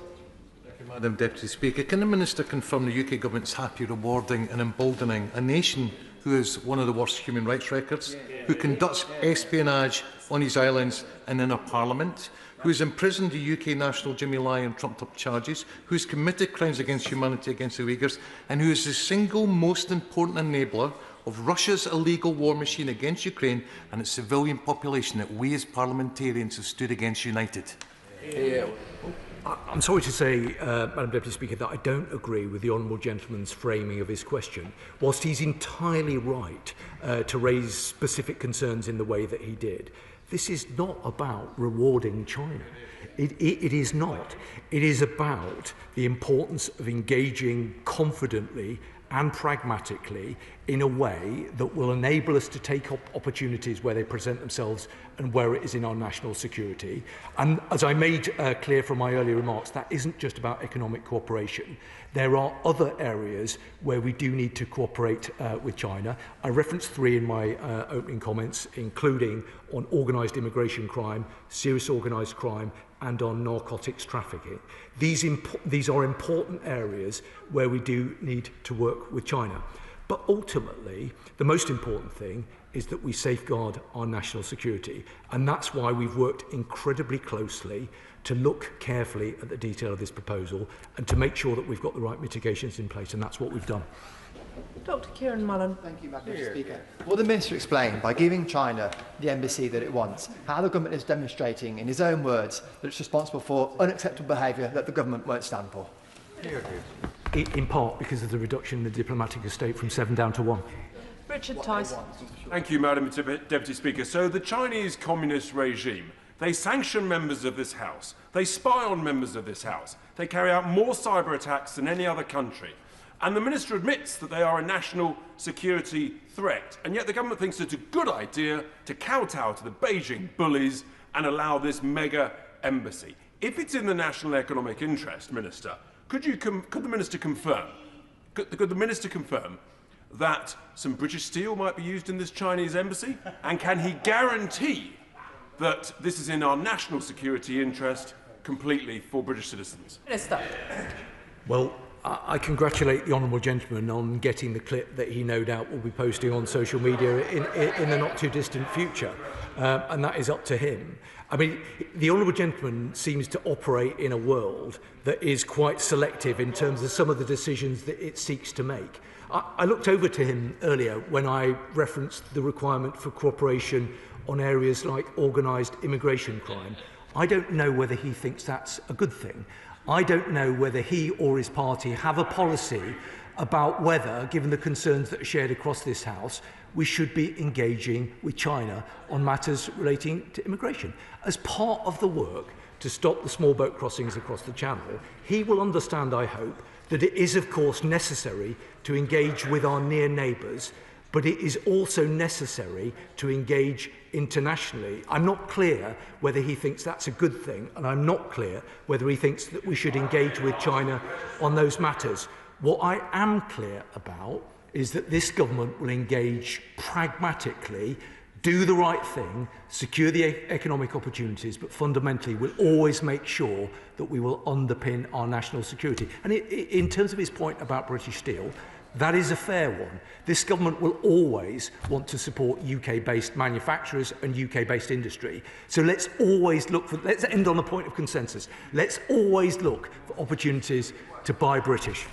Madam Deputy Speaker, can the Minister confirm the UK Government is happy rewarding and emboldening a nation who has one of the worst human rights records, who conducts espionage on his islands and in our Parliament, who has imprisoned the UK national Jimmy Lai on trumped-up charges, who has committed crimes against humanity against the Uyghurs, and who is the single most important enabler of Russia's illegal war machine against Ukraine and its civilian population that we as parliamentarians have stood against united? I'm sorry to say, Madam Deputy Speaker, that I don't agree with the honourable gentleman's framing of his question. Whilst he's entirely right to raise specific concerns in the way that he did, this is not about rewarding China. It is not. It is about the importance of engaging confidently and pragmatically in a way that will enable us to take up opportunities where they present themselves and where it is in our national security. And as I made clear from my earlier remarks, that isn't just about economic cooperation. There are other areas where we do need to cooperate with China. I referenced three in my opening comments, including on organised immigration crime, serious organised crime, and on narcotics trafficking. These are important areas where we do need to work with China. But ultimately, the most important thing is that we safeguard our national security. And that's why we've worked incredibly closely to look carefully at the detail of this proposal and to make sure that we've got the right mitigations in place. And that's what we've done. Dr. Kieran Mullen. Thank you, Madam Speaker. Will the Minister explain, by giving China the embassy that it wants, how the government is demonstrating, in his own words, that it's responsible for unacceptable behaviour that the government won't stand for? In part because of the reduction in the diplomatic estate from 7 down to 1. Richard Tice. Thank you, Madam Deputy Speaker. So the Chinese communist regime, they sanction members of this House. They spy on members of this House. They carry out more cyber attacks than any other country. And the Minister admits that they are a national security threat. And yet the government thinks it's a good idea to kowtow to the Beijing bullies and allow this mega embassy. If it's in the national economic interest, Minister, could the Minister confirm that some British steel might be used in this Chinese embassy? And can he guarantee that this is in our national security interest completely for British citizens? Minister. Well, I congratulate the honourable gentleman on getting the clip that he no doubt will be posting on social media in the not too distant future, and that is up to him. I mean, the honourable gentleman seems to operate in a world that is quite selective in terms of some of the decisions that it seeks to make. I looked over to him earlier when I referenced the requirement for cooperation on areas like organised immigration crime. I don't know whether he thinks that's a good thing. I don't know whether he or his party have a policy about whether, given the concerns that are shared across this House, we should be engaging with China on matters relating to immigration. As part of the work to stop the small boat crossings across the Channel, he will understand, I hope, that it is, of course, necessary to engage with our near neighbours, but it is also necessary to engage internationally. I'm not clear whether he thinks that's a good thing, and I'm not clear whether he thinks that we should engage with China on those matters. What I am clear about is that this government will engage pragmatically, do the right thing, secure the economic opportunities, but fundamentally will always make sure that we will underpin our national security. And in terms of his point about British Steel, that is a fair one. This government will always want to support UK-based manufacturers and UK-based industry. So let's always look for, let's end on a point of consensus. Let's always look for opportunities to buy British.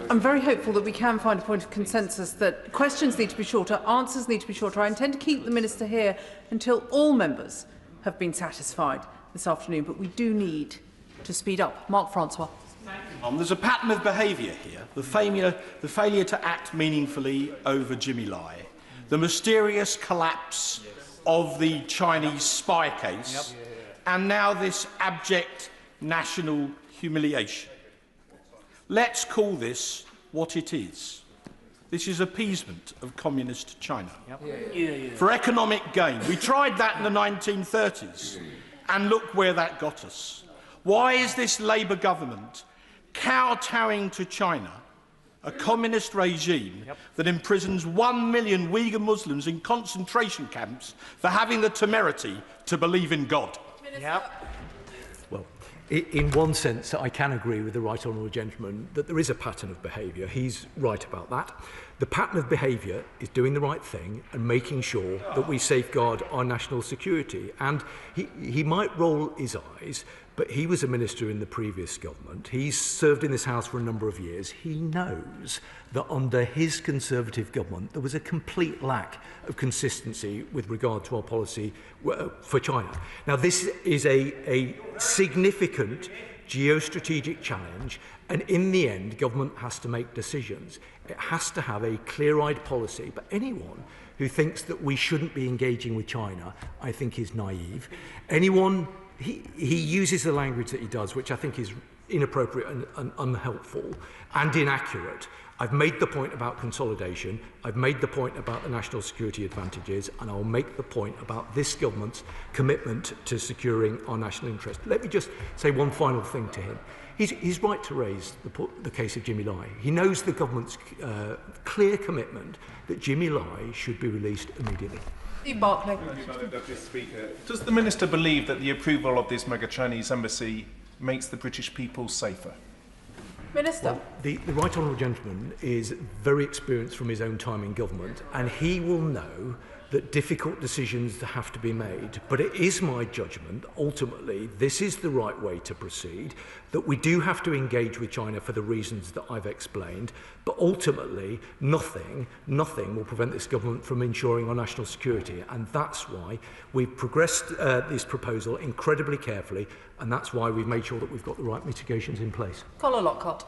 I'm very hopeful that we can find a point of consensus that questions need to be shorter, answers need to be shorter. I intend to keep the Minister here until all members have been satisfied this afternoon, but we do need to speed up. Mark Francois. There's a pattern of behaviour here. The failure to act meaningfully over Jimmy Lai, the mysterious collapse of the Chinese spy case, and now this abject national humiliation. Let's call this what it is. This is appeasement of communist China. For economic gain. We tried that in the 1930s, and look where that got us. Why is this Labour government kowtowing to China, a communist regime that imprisons 1 million Uyghur Muslims in concentration camps for having the temerity to believe in God? Well, in one sense, I can agree with the right honourable gentleman that there is a pattern of behaviour. He's right about that. The pattern of behaviour is doing the right thing and making sure that we safeguard our national security. And he might roll his eyes, but he was a minister in the previous government. He's served in this House for a number of years. He knows that under his Conservative government, there was a complete lack of consistency with regard to our policy for China. Now, this is a significant geostrategic challenge, and in the end, government has to make decisions. It has to have a clear-eyed policy, but anyone who thinks that we shouldn't be engaging with China, I think is naive. Anyone, he uses the language that he does, which I think is inappropriate and unhelpful and inaccurate. I've made the point about consolidation, I've made the point about the national security advantages, and I'll make the point about this government's commitment to securing our national interest. Let me just say one final thing to him. He's right to raise the case of Jimmy Lai. He knows the government's clear commitment that Jimmy Lai should be released immediately. Steve Barclay. Madam Deputy Speaker, does the Minister believe that the approval of this mega Chinese embassy makes the British people safer? Minister. Well, the right honourable gentleman is very experienced from his own time in government, and he will know that difficult decisions have to be made. But it is my judgment, ultimately, this is the right way to proceed, that we do have to engage with China for the reasons that I've explained, but ultimately, nothing will prevent this government from ensuring our national security. And that's why we've progressed this proposal incredibly carefully, and that's why we've made sure that we've got the right mitigations in place. Colin Lockhart.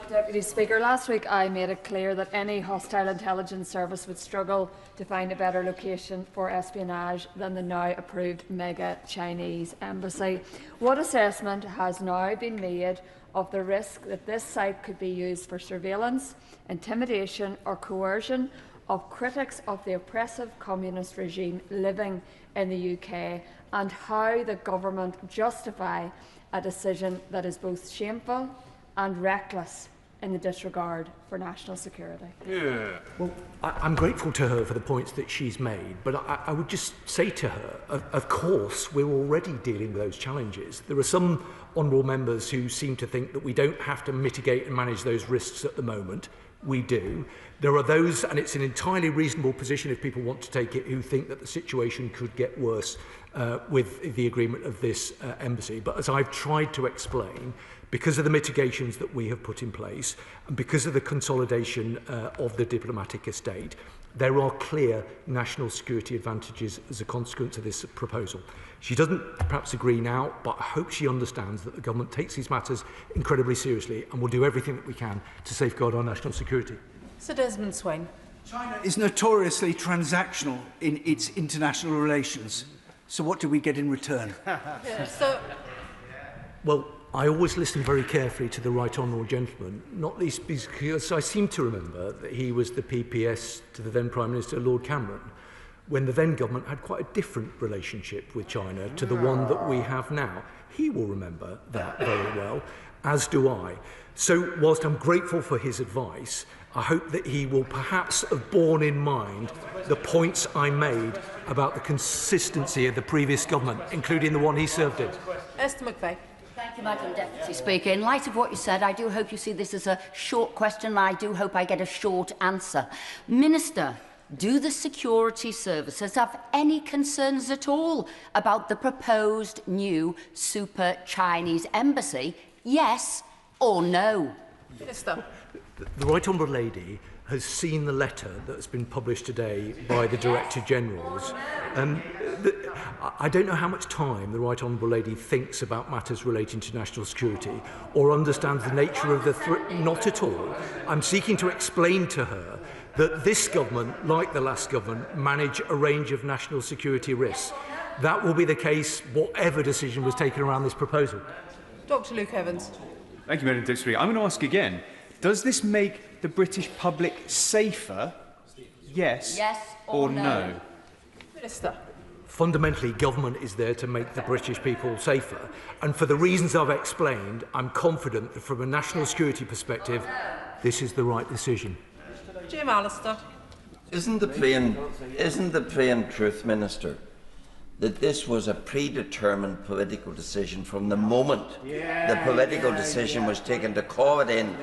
Deputy Speaker, last week I made it clear that any hostile intelligence service would struggle to find a better location for espionage than the now approved mega Chinese embassy. What assessment has now been made of the risk that this site could be used for surveillance, intimidation or coercion of critics of the oppressive communist regime living in the UK, and how the government justify a decision that is both shameful and reckless in the disregard for national security? Well, I'm grateful to her for the points that she's made, but I would just say to her, of course, we're already dealing with those challenges. There are some honourable members who seem to think that we don't have to mitigate and manage those risks at the moment. We do. There are those, and it's an entirely reasonable position if people want to take it, who think that the situation could get worse with the agreement of this embassy. But as I've tried to explain, because of the mitigations that we have put in place and because of the consolidation of the diplomatic estate, There are clear national security advantages as a consequence of this proposal. She doesn't perhaps agree now, but I hope she understands that the government takes these matters incredibly seriously and will do everything that we can to safeguard our national security. Sir Desmond Swain. China is notoriously transactional in its international relations. So what do we get in return? Well, I always listen very carefully to the Right Honourable Gentleman, not least because I seem to remember that he was the PPS to the then Prime Minister Lord Cameron, when the then government had quite a different relationship with China to the one that we have now. He will remember that very well, as do I. So whilst I'm grateful for his advice, I hope that he will perhaps have borne in mind the points I made about the consistency of the previous government, including the one he served in. Esther McVeigh. Thank you, Madam Deputy Speaker. In light of what you said, I do hope you see this as a short question, and I do hope I get a short answer. Minister, do the security services have any concerns at all about the proposed new super Chinese embassy? Yes or no? Minister. The Right Honourable Lady has seen the letter that's been published today by the Director Generals. I don't know how much time the Right Honourable Lady thinks about matters relating to national security or understands the nature of the threat. Not at all. I'm seeking to explain to her that this government, like the last government, manage a range of national security risks. That will be the case whatever decision was taken around this proposal. Dr. Luke Evans. Thank you, Madam Deputy Speaker. I'm going to ask again. Does this make the British public safer? Yes, or no? Minister. Fundamentally, government is there to make the British people safer. And for the reasons I've explained, I'm confident that from a national security perspective, this is the right decision. Jim Allister. Isn't the plain truth, Minister, that this was a predetermined political decision from the moment the political decision was taken to call it in,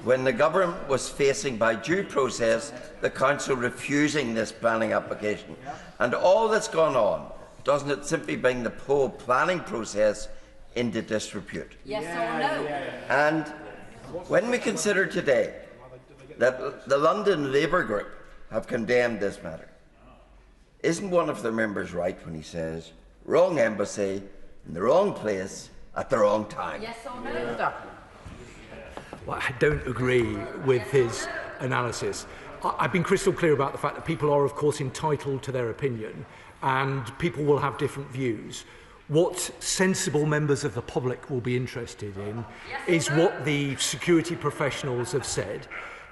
when the government was facing by due process the council refusing this planning application? And all that's gone on, doesn't it simply bring the whole planning process into disrepute? Yes or no? And when we consider today that the London Labour Group have condemned this matter, isn't one of their members right when he says, wrong embassy, in the wrong place, at the wrong time? Yes or no? Well, I don't agree with his analysis. I've been crystal clear about the fact that people are, of course, entitled to their opinion, and people will have different views. What sensible members of the public will be interested in is what the security professionals have said.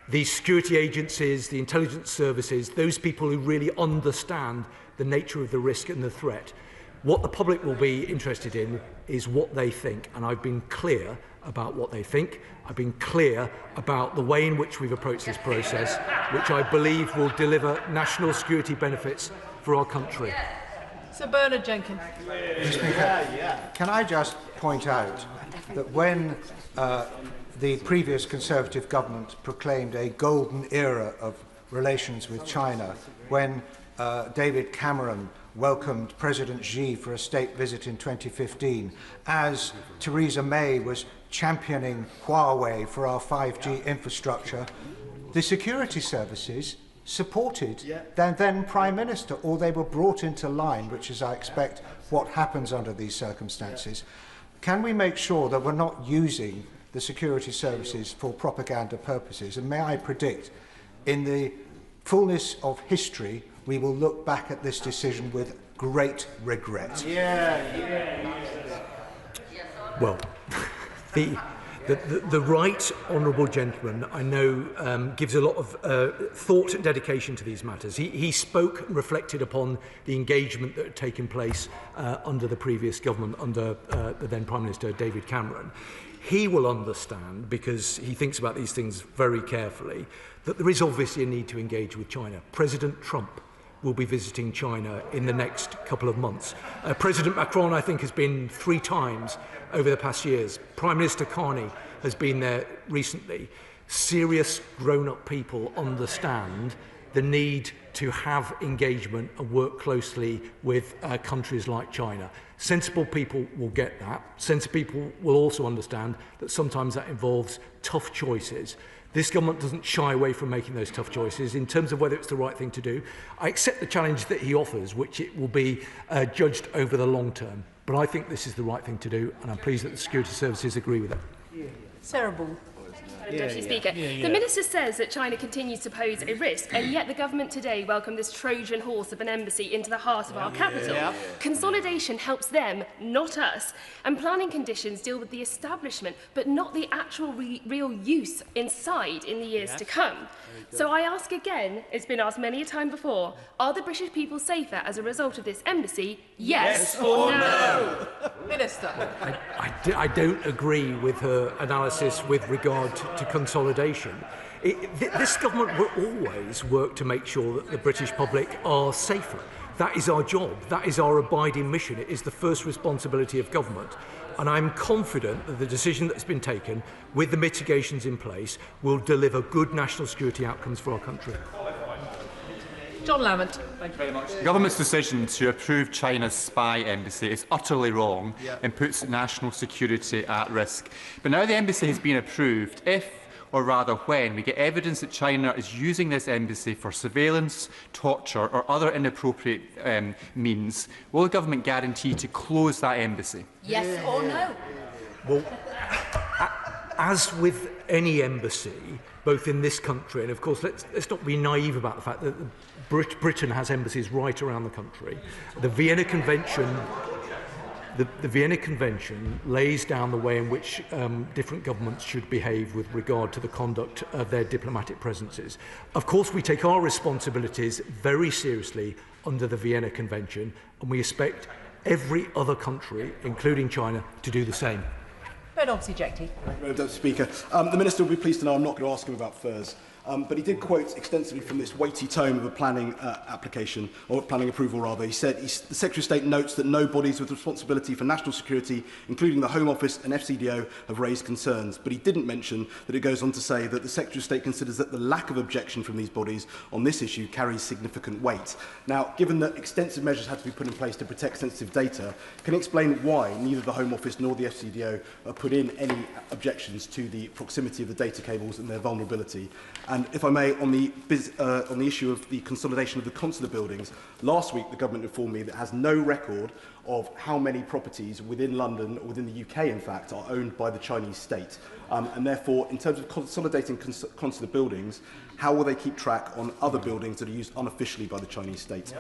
The security agencies, the intelligence services, those people who really understand the nature of the risk and the threat. What the public will be interested in is what they think, and I've been clear about what they think. I've been clear about the way in which we've approached this process, which I believe will deliver national security benefits for our country. Sir Bernard Jenkins. Can I just point out that when the previous Conservative government proclaimed a golden era of relations with China, when David Cameron welcomed President Xi for a state visit in 2015, as Theresa May was championing Huawei for our 5G infrastructure, the security services supported the then Prime Minister, or they were brought into line, which is, I expect, what happens under these circumstances. Can we make sure that we're not using the security services for propaganda purposes? And may I predict, in the fullness of history, we will look back at this decision with great regret. Well, the right honourable gentleman, I know, gives a lot of thought and dedication to these matters. He spoke and reflected upon the engagement that had taken place under the previous government, under the then Prime Minister David Cameron. He will understand, because he thinks about these things very carefully, that there is obviously a need to engage with China. President Trump will be visiting China in the next couple of months. President Macron, I think, has been 3 times over the past years. Prime Minister Carney has been there recently. Serious grown-up people understand the need to have engagement and work closely with countries like China. Sensible people will get that. Sensible people will also understand that sometimes that involves tough choices. This government doesn't shy away from making those tough choices in terms of whether it's the right thing to do. I accept the challenge that he offers, which it will be judged over the long term. But I think this is the right thing to do, and I'm pleased that the security services agree with it. Sarah Ball. Deputy Speaker. The Minister says that China continues to pose a risk, and yet the government today welcomed this Trojan horse of an embassy into the heart of our capital. Consolidation helps them, not us, and planning conditions deal with the establishment, but not the actual real use inside in the years to come. So I ask again, it's been asked many a time before, are the British people safer as a result of this embassy? Yes or no? Minister. I don't agree with her analysis with regard to consolidation. This government will always work to make sure that the British public are safer. That is our job. That is our abiding mission. It is the first responsibility of government. And I'm confident that the decision that's been taken, with the mitigations in place, will deliver good national security outcomes for our country. John Lamont. Thank you very much. The government's decision to approve China's spy embassy is utterly wrong and puts national security at risk. But now the embassy has been approved, if, or rather when, we get evidence that China is using this embassy for surveillance, torture or other inappropriate means, will the government guarantee to close that embassy? Yes or no? Well, as with any embassy, both in this country, and of course let's not be naive about the fact that Britain has embassies right around the country. The Vienna Convention The Vienna Convention lays down the way in which different governments should behave with regard to the conduct of their diplomatic presences. Of course, we take our responsibilities very seriously under the Vienna Convention, and we expect every other country, including China, to do the same. Obviously, Jackie. Deputy Speaker. The Minister will be pleased to know I'm not going to ask him about furs. But he did quote extensively from this weighty tome of a planning application, or planning approval rather. He said, the Secretary of State notes that no bodies with responsibility for national security, including the Home Office and FCDO, have raised concerns. But he didn't mention that it goes on to say that the Secretary of State considers that the lack of objection from these bodies on this issue carries significant weight. Now, given that extensive measures had to be put in place to protect sensitive data, can you explain why neither the Home Office nor the FCDO put in any objections to the proximity of the data cables and their vulnerability? And if I may, on the issue of the consolidation of the consular buildings, last week the government informed me that it has no record of how many properties within London, or within the UK in fact, are owned by the Chinese state. And therefore, in terms of consolidating consular buildings, how will they keep track on other buildings that are used unofficially by the Chinese state?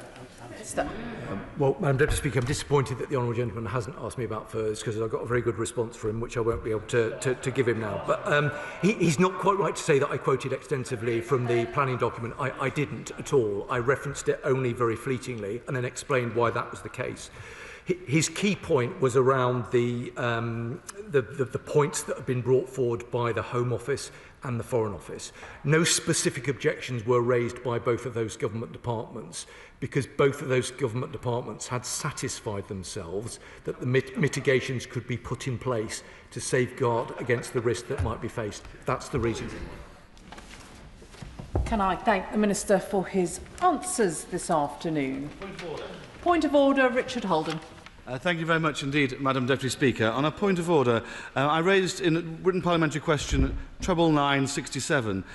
Well, Madam Deputy Speaker, I'm disappointed that the honourable gentleman hasn't asked me about furs, because I've got a very good response for him, which I won't be able to give him now. But he's not quite right to say that I quoted extensively from the planning document. I didn't at all. I referenced it only very fleetingly and then explained why that was the case. His key point was around the points that have been brought forward by the Home Office and the Foreign Office. No specific objections were raised by both of those government departments, because both of those government departments had satisfied themselves that the mitigations could be put in place to safeguard against the risk that might be faced. That's the reason. Can I thank the Minister for his answers this afternoon? Point of order, Richard Holden. Thank you very much indeed, Madam Deputy Speaker. On a point of order, I raised in written parliamentary question 967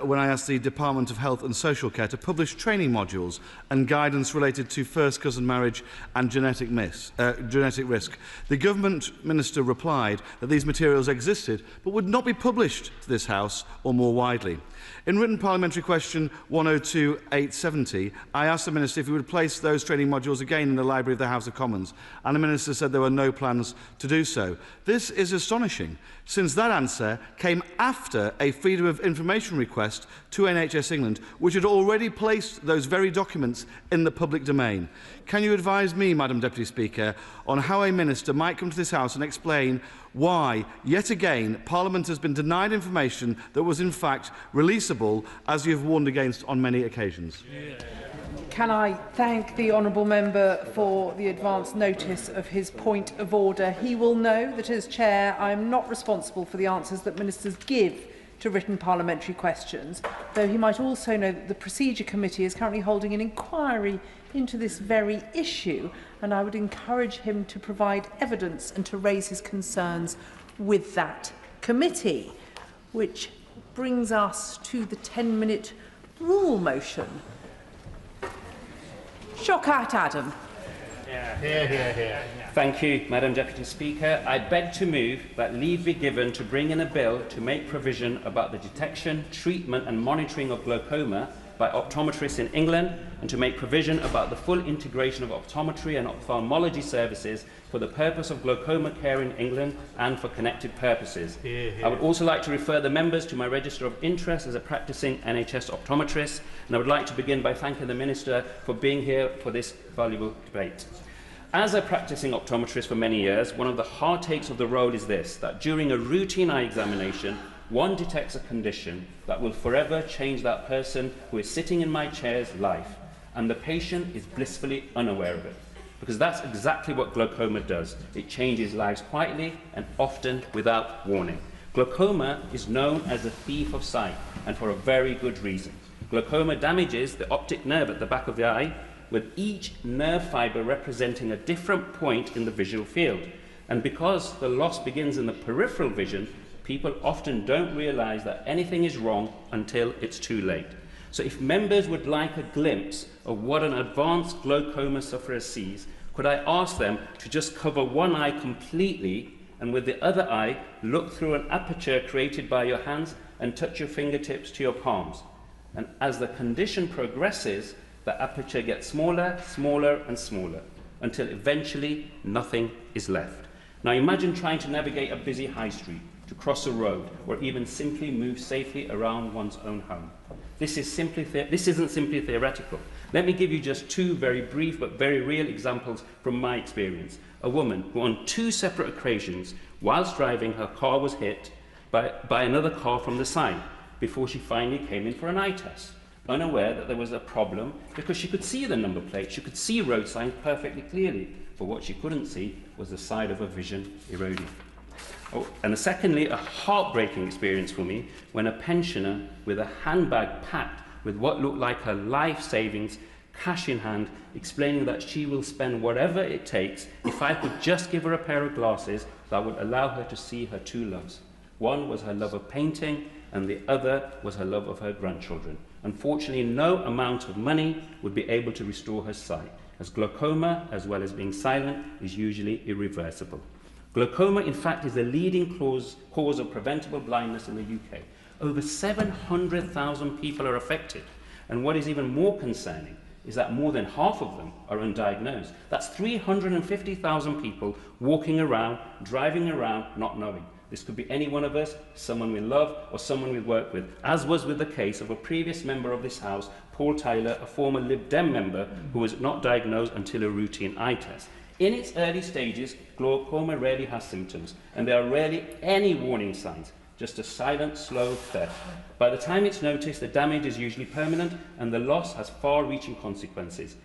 when I asked the Department of Health and Social Care to publish training modules and guidance related to first cousin marriage and genetic risk. The Government Minister replied that these materials existed but would not be published to this House or more widely. In written parliamentary question 102-870, I asked the Minister if he would place those training modules again in the Library of the House of Commons, and the Minister said there were no plans to do so. This is astonishing, since that answer came after a Freedom of Information request to NHS England, which had already placed those very documents in the public domain. Can you advise me, Madam Deputy Speaker, on how a Minister might come to this House and explain why, yet again, Parliament has been denied information that was in fact releasable, as you have warned against on many occasions? Can I thank the honourable member for the advance notice of his point of order? He will know that as Chair I am not responsible for the answers that ministers give to written parliamentary questions, though he might also know that the Procedure Committee is currently holding an inquiry into this very issue, and I would encourage him to provide evidence and to raise his concerns with that committee, which brings us to the 10-minute rule motion. Shawkat Adam. Thank you, Madam Deputy Speaker. I beg to move that leave be given to bring in a bill to make provision about the detection, treatment and monitoring of glaucoma by optometrists in England, and to make provision about the full integration of optometry and ophthalmology services for the purpose of glaucoma care in England and for connected purposes. I would also like to refer the members to my register of interest as a practicing NHS optometrist, and I would like to begin by thanking the Minister for being here for this valuable debate. As a practicing optometrist for many years, one of the hard takes of the role is this, that during a routine eye examination, one detects a condition that will forever change that person who is sitting in my chair's life, and the patient is blissfully unaware of it. Because that's exactly what glaucoma does. It changes lives quietly and often without warning. Glaucoma is known as a thief of sight, and for a very good reason. Glaucoma damages the optic nerve at the back of the eye, with each nerve fibre representing a different point in the visual field. And because the loss begins in the peripheral vision, people often don't realise that anything is wrong until it's too late. So if members would like a glimpse of what an advanced glaucoma sufferer sees, could I ask them to just cover one eye completely and with the other eye look through an aperture created by your hands and touch your fingertips to your palms. And as the condition progresses, the aperture gets smaller, smaller and smaller until eventually nothing is left. Now imagine trying to navigate a busy high street, to cross a road, or even simply move safely around one's own home. This isn't simply theoretical. Let me give you just two very brief but very real examples from my experience. A woman who on two separate occasions, whilst driving, her car was hit by another car from the side before she finally came in for an eye test, unaware that there was a problem because she could see the number plate, she could see road signs perfectly clearly, but what she couldn't see was the side of her vision eroding. Oh, and secondly, a heartbreaking experience for me when a pensioner with a handbag packed with what looked like her life savings, cash in hand, explaining that she will spend whatever it takes if I could just give her a pair of glasses that would allow her to see her two loves. One was her love of painting, and the other was her love of her grandchildren. Unfortunately, no amount of money would be able to restore her sight, as glaucoma, as well as being silent, is usually irreversible. Glaucoma, in fact, is the leading cause of preventable blindness in the UK. Over 700,000 people are affected. And what is even more concerning is that more than half of them are undiagnosed. That's 350,000 people walking around, driving around, not knowing. This could be any one of us, someone we love, or someone we work with, as was with the case of a previous member of this House, Paul Tyler, a former Lib Dem member who was not diagnosed until a routine eye test. In its early stages, glaucoma rarely has symptoms, and there are rarely any warning signs, just a silent, slow theft. By the time it's noticed, the damage is usually permanent, and the loss has far-reaching consequences.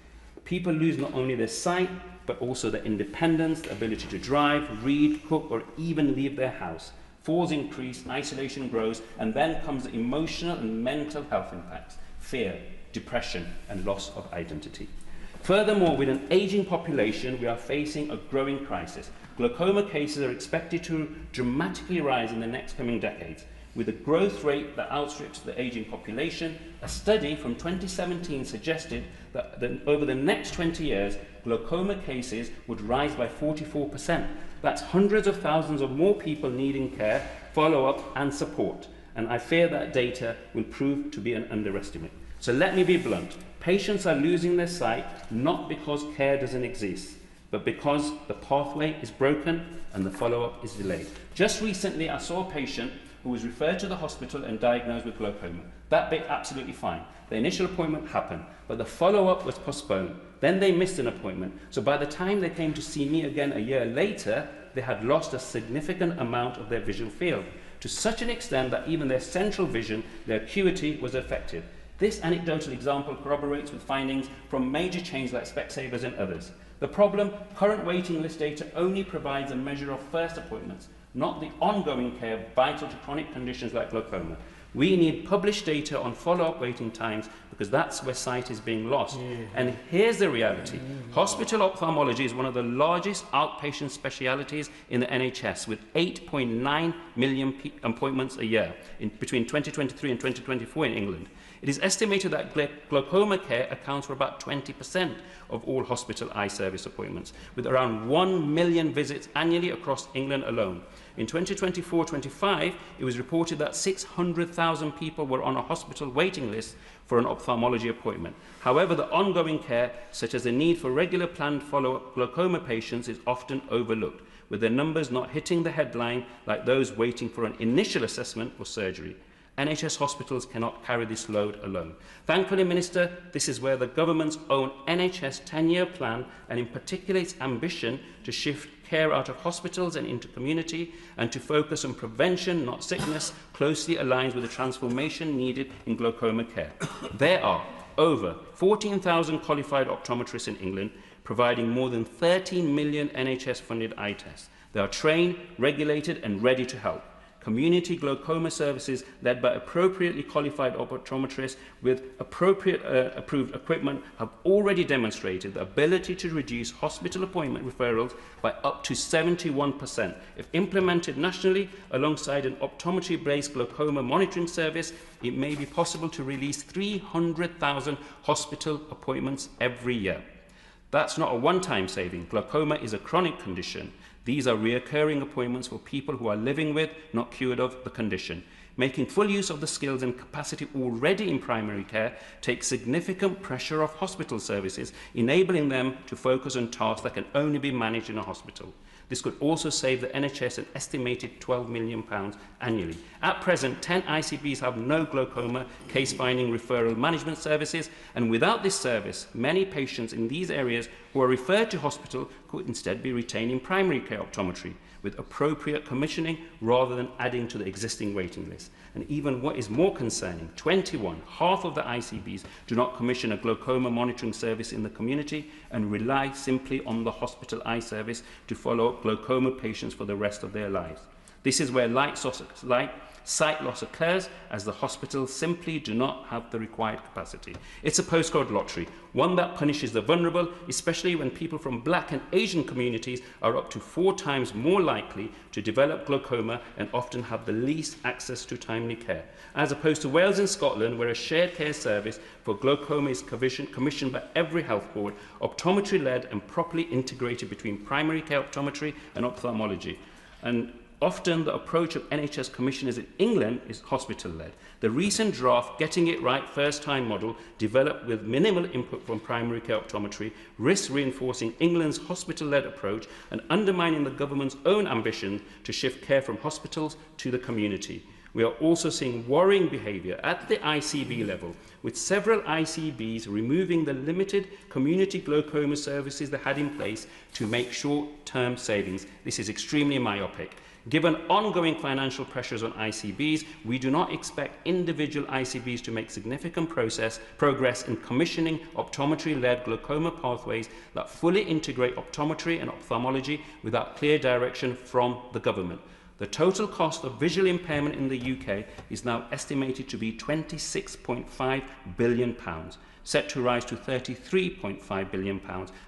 People lose not only their sight, but also their independence, the ability to drive, read, cook, or even leave their house. Falls increase, isolation grows, and then comes the emotional and mental health impacts, fear, depression, and loss of identity. Furthermore, with an ageing population, we are facing a growing crisis. Glaucoma cases are expected to dramatically rise in the next coming decades. With a growth rate that outstrips the ageing population, a study from 2017 suggested that over the next 20 years, glaucoma cases would rise by 44%. That's hundreds of thousands of more people needing care, follow-up and support. And I fear that data will prove to be an underestimate. So let me be blunt. Patients are losing their sight not because care doesn't exist, but because the pathway is broken and the follow-up is delayed. Just recently, I saw a patient who was referred to the hospital and diagnosed with glaucoma. That bit, absolutely fine. The initial appointment happened, but the follow-up was postponed. Then they missed an appointment. So by the time they came to see me again a year later, they had lost a significant amount of their visual field, to such an extent that even their central vision, their acuity, was affected. This anecdotal example corroborates with findings from major chains like Specsavers and others. The problem, current waiting list data only provides a measure of first appointments, not the ongoing care vital to chronic conditions like glaucoma. We need published data on follow-up waiting times because that's where sight is being lost. And here's the reality. Hospital ophthalmology is one of the largest outpatient specialities in the NHS, with 8.9 million appointments a year between 2023 and 2024 in England. It is estimated that glaucoma care accounts for about 20% of all hospital eye service appointments, with around 1 million visits annually across England alone. In 2024-25, it was reported that 600,000 people were on a hospital waiting list for an ophthalmology appointment. However, the ongoing care, such as the need for regular planned follow-up glaucoma patients, is often overlooked, with their numbers not hitting the headline like those waiting for an initial assessment or surgery. NHS hospitals cannot carry this load alone. Thankfully, Minister, this is where the government's own NHS 10-year plan, and in particular its ambition to shift care out of hospitals and into community and to focus on prevention, not sickness, closely aligns with the transformation needed in glaucoma care. There are over 14,000 qualified optometrists in England, providing more than 13 million NHS-funded eye tests. They are trained, regulated and ready to help. Community glaucoma services led by appropriately qualified optometrists with appropriate approved equipment have already demonstrated the ability to reduce hospital appointment referrals by up to 71%. If implemented nationally alongside an optometry-based glaucoma monitoring service, it may be possible to release 300,000 hospital appointments every year. That's not a one-time saving. Glaucoma is a chronic condition. These are recurring appointments for people who are living with, not cured of, the condition. Making full use of the skills and capacity already in primary care takes significant pressure off hospital services, enabling them to focus on tasks that can only be managed in a hospital. This could also save the NHS an estimated £12 million annually. At present, 10 ICBs have no glaucoma case-finding referral management services, and without this service, many patients in these areas who are referred to hospital could instead be retained in primary care optometry, with appropriate commissioning rather than adding to the existing waiting list. And even what is more concerning, 21, half of the ICBs, do not commission a glaucoma monitoring service in the community and rely simply on the hospital eye service to follow up glaucoma patients for the rest of their lives. This is where sight loss occurs, as the hospitals simply do not have the required capacity. It's a postcode lottery, one that punishes the vulnerable, especially when people from Black and Asian communities are up to 4 times more likely to develop glaucoma and often have the least access to timely care. As opposed to Wales and Scotland, where a shared care service for glaucoma is commissioned by every health board, optometry-led and properly integrated between primary care optometry and ophthalmology. And often the approach of NHS commissioners in England is hospital-led. The recent draft Getting It Right First Time model, developed with minimal input from primary care optometry, risks reinforcing England's hospital-led approach and undermining the government's own ambition to shift care from hospitals to the community. We are also seeing worrying behaviour at the ICB level, with several ICBs removing the limited community glaucoma services they had in place to make short-term savings. This is extremely myopic. Given ongoing financial pressures on ICBs, we do not expect individual ICBs to make significant progress in commissioning optometry-led glaucoma pathways that fully integrate optometry and ophthalmology without clear direction from the government. The total cost of visual impairment in the UK is now estimated to be £26.5 billion, set to rise to £33.5 billion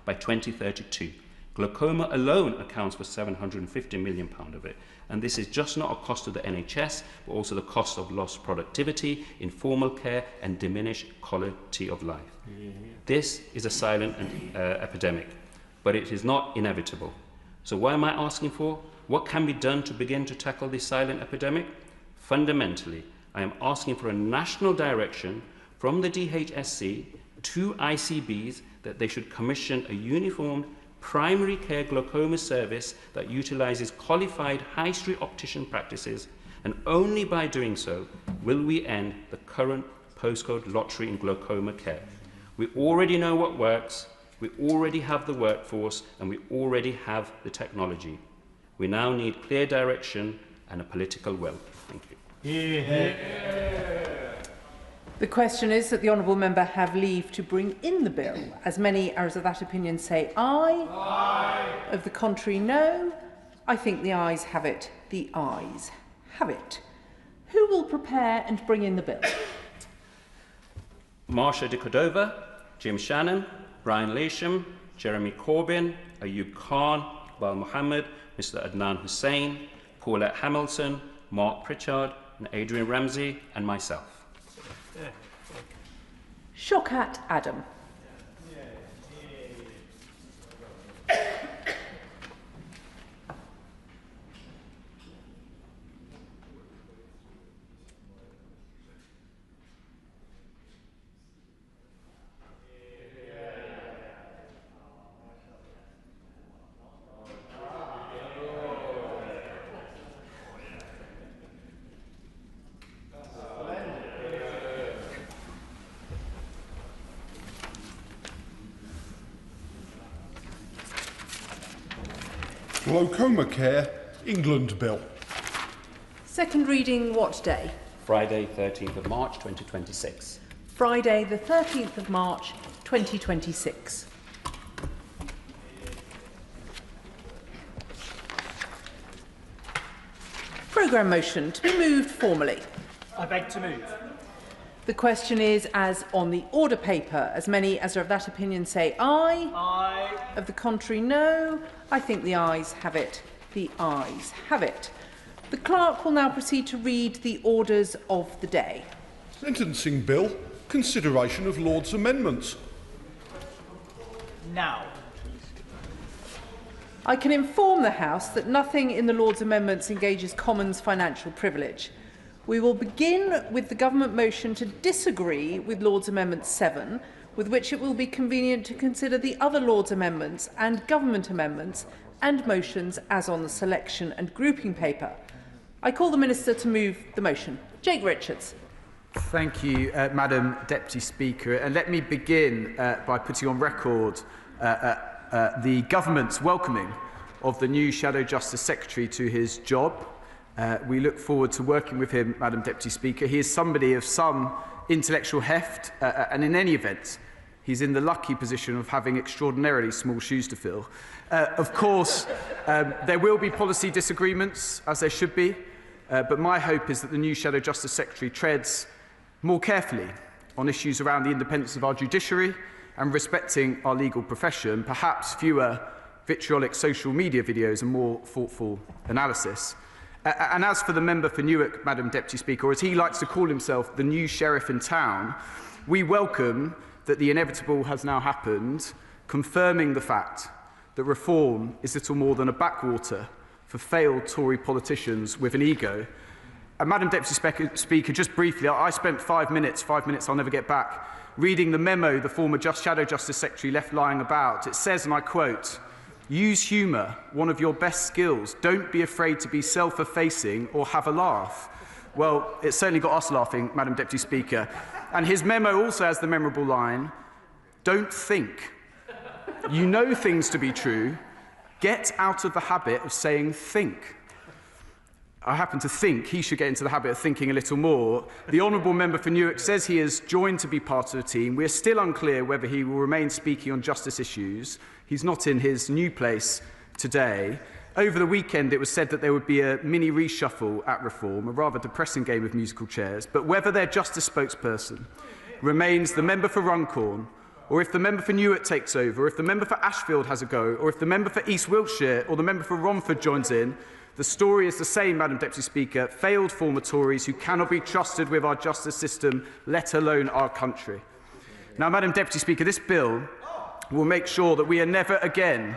by 2032. Glaucoma alone accounts for £750 million of it, and this is just not a cost to the NHS, but also the cost of lost productivity, informal care and diminished quality of life. This is a silent epidemic, but it is not inevitable. So what am I asking for? What can be done to begin to tackle this silent epidemic? Fundamentally, I am asking for a national direction from the DHSC to ICBs that they should commission a uniformed primary care glaucoma service that utilises qualified high street optician practices, and only by doing so will we end the current postcode lottery in glaucoma care. We already know what works, we already have the workforce, and we already have the technology. We now need clear direction and a political will. Thank you. The question is that the honourable member have leave to bring in the bill. As many as of that opinion say aye. Aye. Of the contrary, no. I think the ayes have it. The ayes have it. Who will prepare and bring in the bill? Marsha de Cordova, Jim Shannon, Brian Lasham, Jeremy Corbyn, Ayub Khan, Iqbal Mohammed, Mr Adnan Hussain, Paulette Hamilton, Mark Pritchard, and Adrian Ramsey, and myself. Shaukat Adam. Glaucoma Care, England Bill. Second reading what day? Friday, 13th of March 2026. Friday, the 13th of March 2026. Programme motion to be moved formally. I beg to move. The question is as on the order paper. As many as are of that opinion say aye. Aye. Of the contrary, no. I think the ayes have it. The ayes have it. The clerk will now proceed to read the orders of the day. Sentencing Bill, consideration of Lord's amendments. Now. I can inform the House that nothing in the Lord's amendments engages Commons financial privilege. We will begin with the government motion to disagree with Lord's Amendment 7, with which it will be convenient to consider the other Lord's amendments and government amendments and motions as on the selection and grouping paper. I call the Minister to move the motion. Jake Richards. Thank you, Madam Deputy Speaker. And let me begin by putting on record the government's welcoming of the new Shadow Justice Secretary to his job. We look forward to working with him, Madam Deputy Speaker. He is somebody of some intellectual heft, and in any event, he's in the lucky position of having extraordinarily small shoes to fill. Of course, there will be policy disagreements, as there should be, but my hope is that the new Shadow Justice Secretary treads more carefully on issues around the independence of our judiciary and respecting our legal profession, perhaps fewer vitriolic social media videos and more thoughtful analysis. And as for the member for Newark, Madam Deputy Speaker, or as he likes to call himself, the new sheriff in town, we welcome that the inevitable has now happened, confirming the fact that reform is little more than a backwater for failed Tory politicians with an ego. And Madam Deputy Speaker, just briefly, I spent 5 minutes I'll never get back, reading the memo the former Shadow Justice Secretary left lying about. It says, and I quote, "Use humour, one of your best skills. Don't be afraid to be self-effacing or have a laugh." Well, it certainly got us laughing, Madam Deputy Speaker. And his memo also has the memorable line, "Don't think. You know things to be true. Get out of the habit of saying think." I happen to think he should get into the habit of thinking a little more. The honourable member for Newark says he has joined to be part of the team. We are still unclear whether he will remain speaking on justice issues. He's not in his new place today. Over the weekend, it was said that there would be a mini reshuffle at Reform, a rather depressing game of musical chairs. But whether their justice spokesperson remains the member for Runcorn, or if the member for Newark takes over, or if the member for Ashfield has a go, or if the member for East Wiltshire or the member for Romford joins in, the story is the same, Madam Deputy Speaker, failed former Tories who cannot be trusted with our justice system, let alone our country. Now, Madam Deputy Speaker, this bill will make sure that we are never again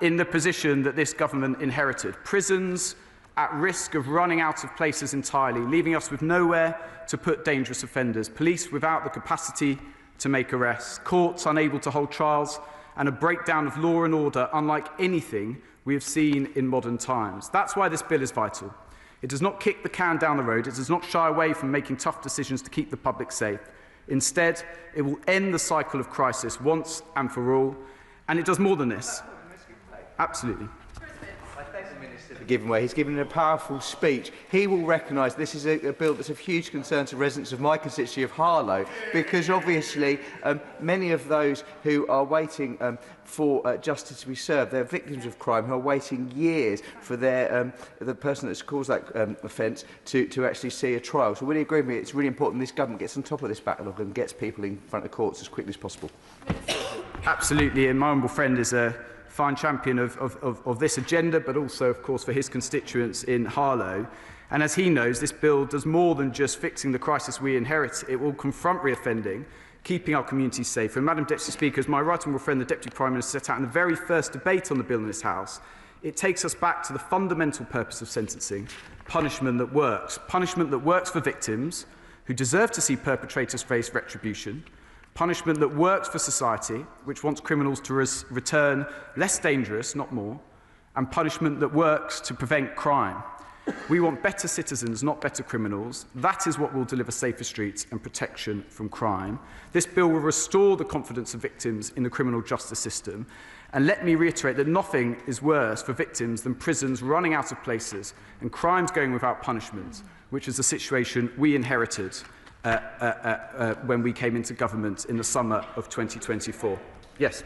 in the position that this government inherited. Prisons at risk of running out of places entirely, leaving us with nowhere to put dangerous offenders, police without the capacity to make arrests, courts unable to hold trials, and a breakdown of law and order unlike anything we have seen in modern times. That's why this bill is vital. It does not kick the can down the road. It does not shy away from making tough decisions to keep the public safe. Instead, it will end the cycle of crisis once and for all. And it does more than this. Absolutely. I thank the Minister for given way. He's given a powerful speech. He will recognise this is a bill that's of huge concern to residents of my constituency of Harlow, because obviously many of those who are waiting for justice to be served, they're victims of crime who are waiting years for their the person that's caused that offence to actually see a trial. So will you agree with me? It's really important this government gets on top of this backlog and gets people in front of courts as quickly as possible. Absolutely, and my humble friend is a fine champion of this agenda, but also, of course, for his constituents in Harlow. And as he knows, this bill does more than just fixing the crisis we inherit. It will confront reoffending, keeping our communities safe. And Madam Deputy Speaker, as my right honourable friend, the Deputy Prime Minister, set out in the very first debate on the bill in this House, it takes us back to the fundamental purpose of sentencing: punishment that works. Punishment that works for victims who deserve to see perpetrators face retribution. Punishment that works for society, which wants criminals to return less dangerous, not more. And punishment that works to prevent crime. We want better citizens, not better criminals. That is what will deliver safer streets and protection from crime. This bill will restore the confidence of victims in the criminal justice system. And let me reiterate that nothing is worse for victims than prisons running out of places and crimes going without punishment, which is the situation we inherited when we came into government in the summer of 2024. Yes.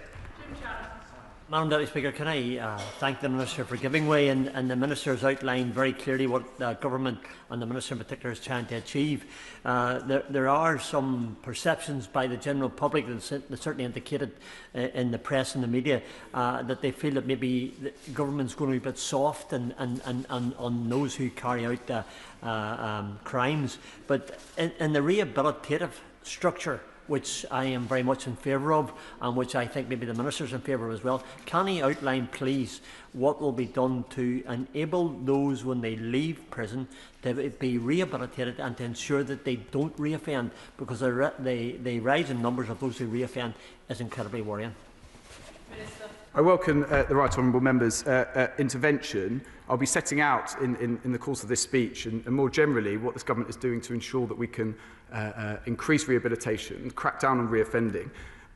Madam Deputy Speaker, can I thank the Minister for giving way, and the Minister has outlined very clearly what the Government and the Minister in particular is trying to achieve. There are some perceptions by the general public that certainly indicated in the press and the media that they feel that maybe the Government's going to be a bit soft on those who carry out crimes. But in the rehabilitative structure, which I am very much in favour of, and which I think maybe the Minister is in favour of as well, can he outline, please, what will be done to enable those, when they leave prison, to be rehabilitated and to ensure that they don't reoffend? Because the rise in numbers of those who reoffend is incredibly worrying. I welcome the Right Honourable Member's intervention. I'll be setting out in the course of this speech and more generally what this government is doing to ensure that we can increase rehabilitation and crack down on reoffending.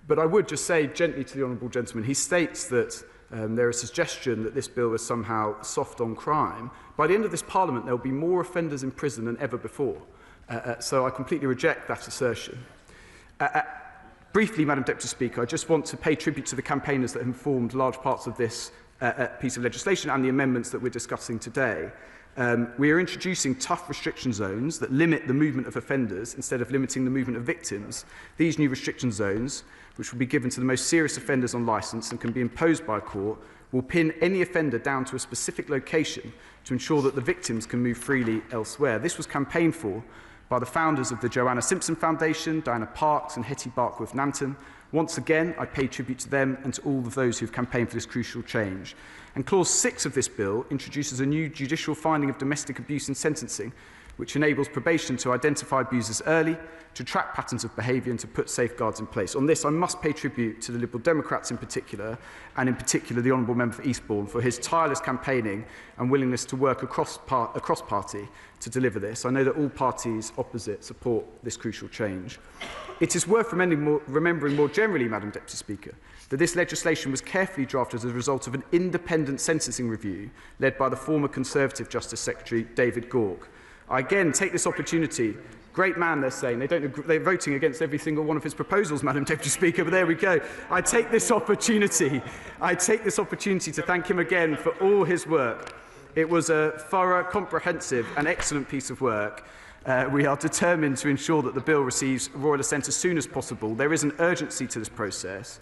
But I would just say gently to the honourable gentleman, he states that there is a suggestion that this bill is somehow soft on crime. By the end of this Parliament, there will be more offenders in prison than ever before. So I completely reject that assertion. Briefly, Madam Deputy Speaker, I just want to pay tribute to the campaigners that have informed large parts of this piece of legislation and the amendments that we're discussing today. We are introducing tough restriction zones that limit the movement of offenders instead of limiting the movement of victims. These new restriction zones, which will be given to the most serious offenders on licence and can be imposed by a court, will pin any offender down to a specific location to ensure that the victims can move freely elsewhere. This was campaigned for by the founders of the Joanna Simpson Foundation, Diana Parks and Hetty Barkworth-Nanton. Once again, I pay tribute to them and to all of those who have campaigned for this crucial change. And Clause 6 of this bill introduces a new judicial finding of domestic abuse in sentencing, which enables probation to identify abusers early, to track patterns of behaviour and to put safeguards in place. On this, I must pay tribute to the Liberal Democrats in particular, and in particular the Honourable Member for Eastbourne, for his tireless campaigning and willingness to work across party to deliver this. I know that all parties opposite support this crucial change. It is worth remembering more generally, Madam Deputy Speaker, that this legislation was carefully drafted as a result of an independent sentencing review led by the former Conservative Justice Secretary David Gork. I again take this opportunity. Great man, they're saying. They're voting against every single one of his proposals, Madam Deputy Speaker, but there we go. I take this opportunity to thank him again for all his work. It was a thorough, comprehensive and excellent piece of work. We are determined to ensure that the bill receives royal assent as soon as possible. There is an urgency to this process.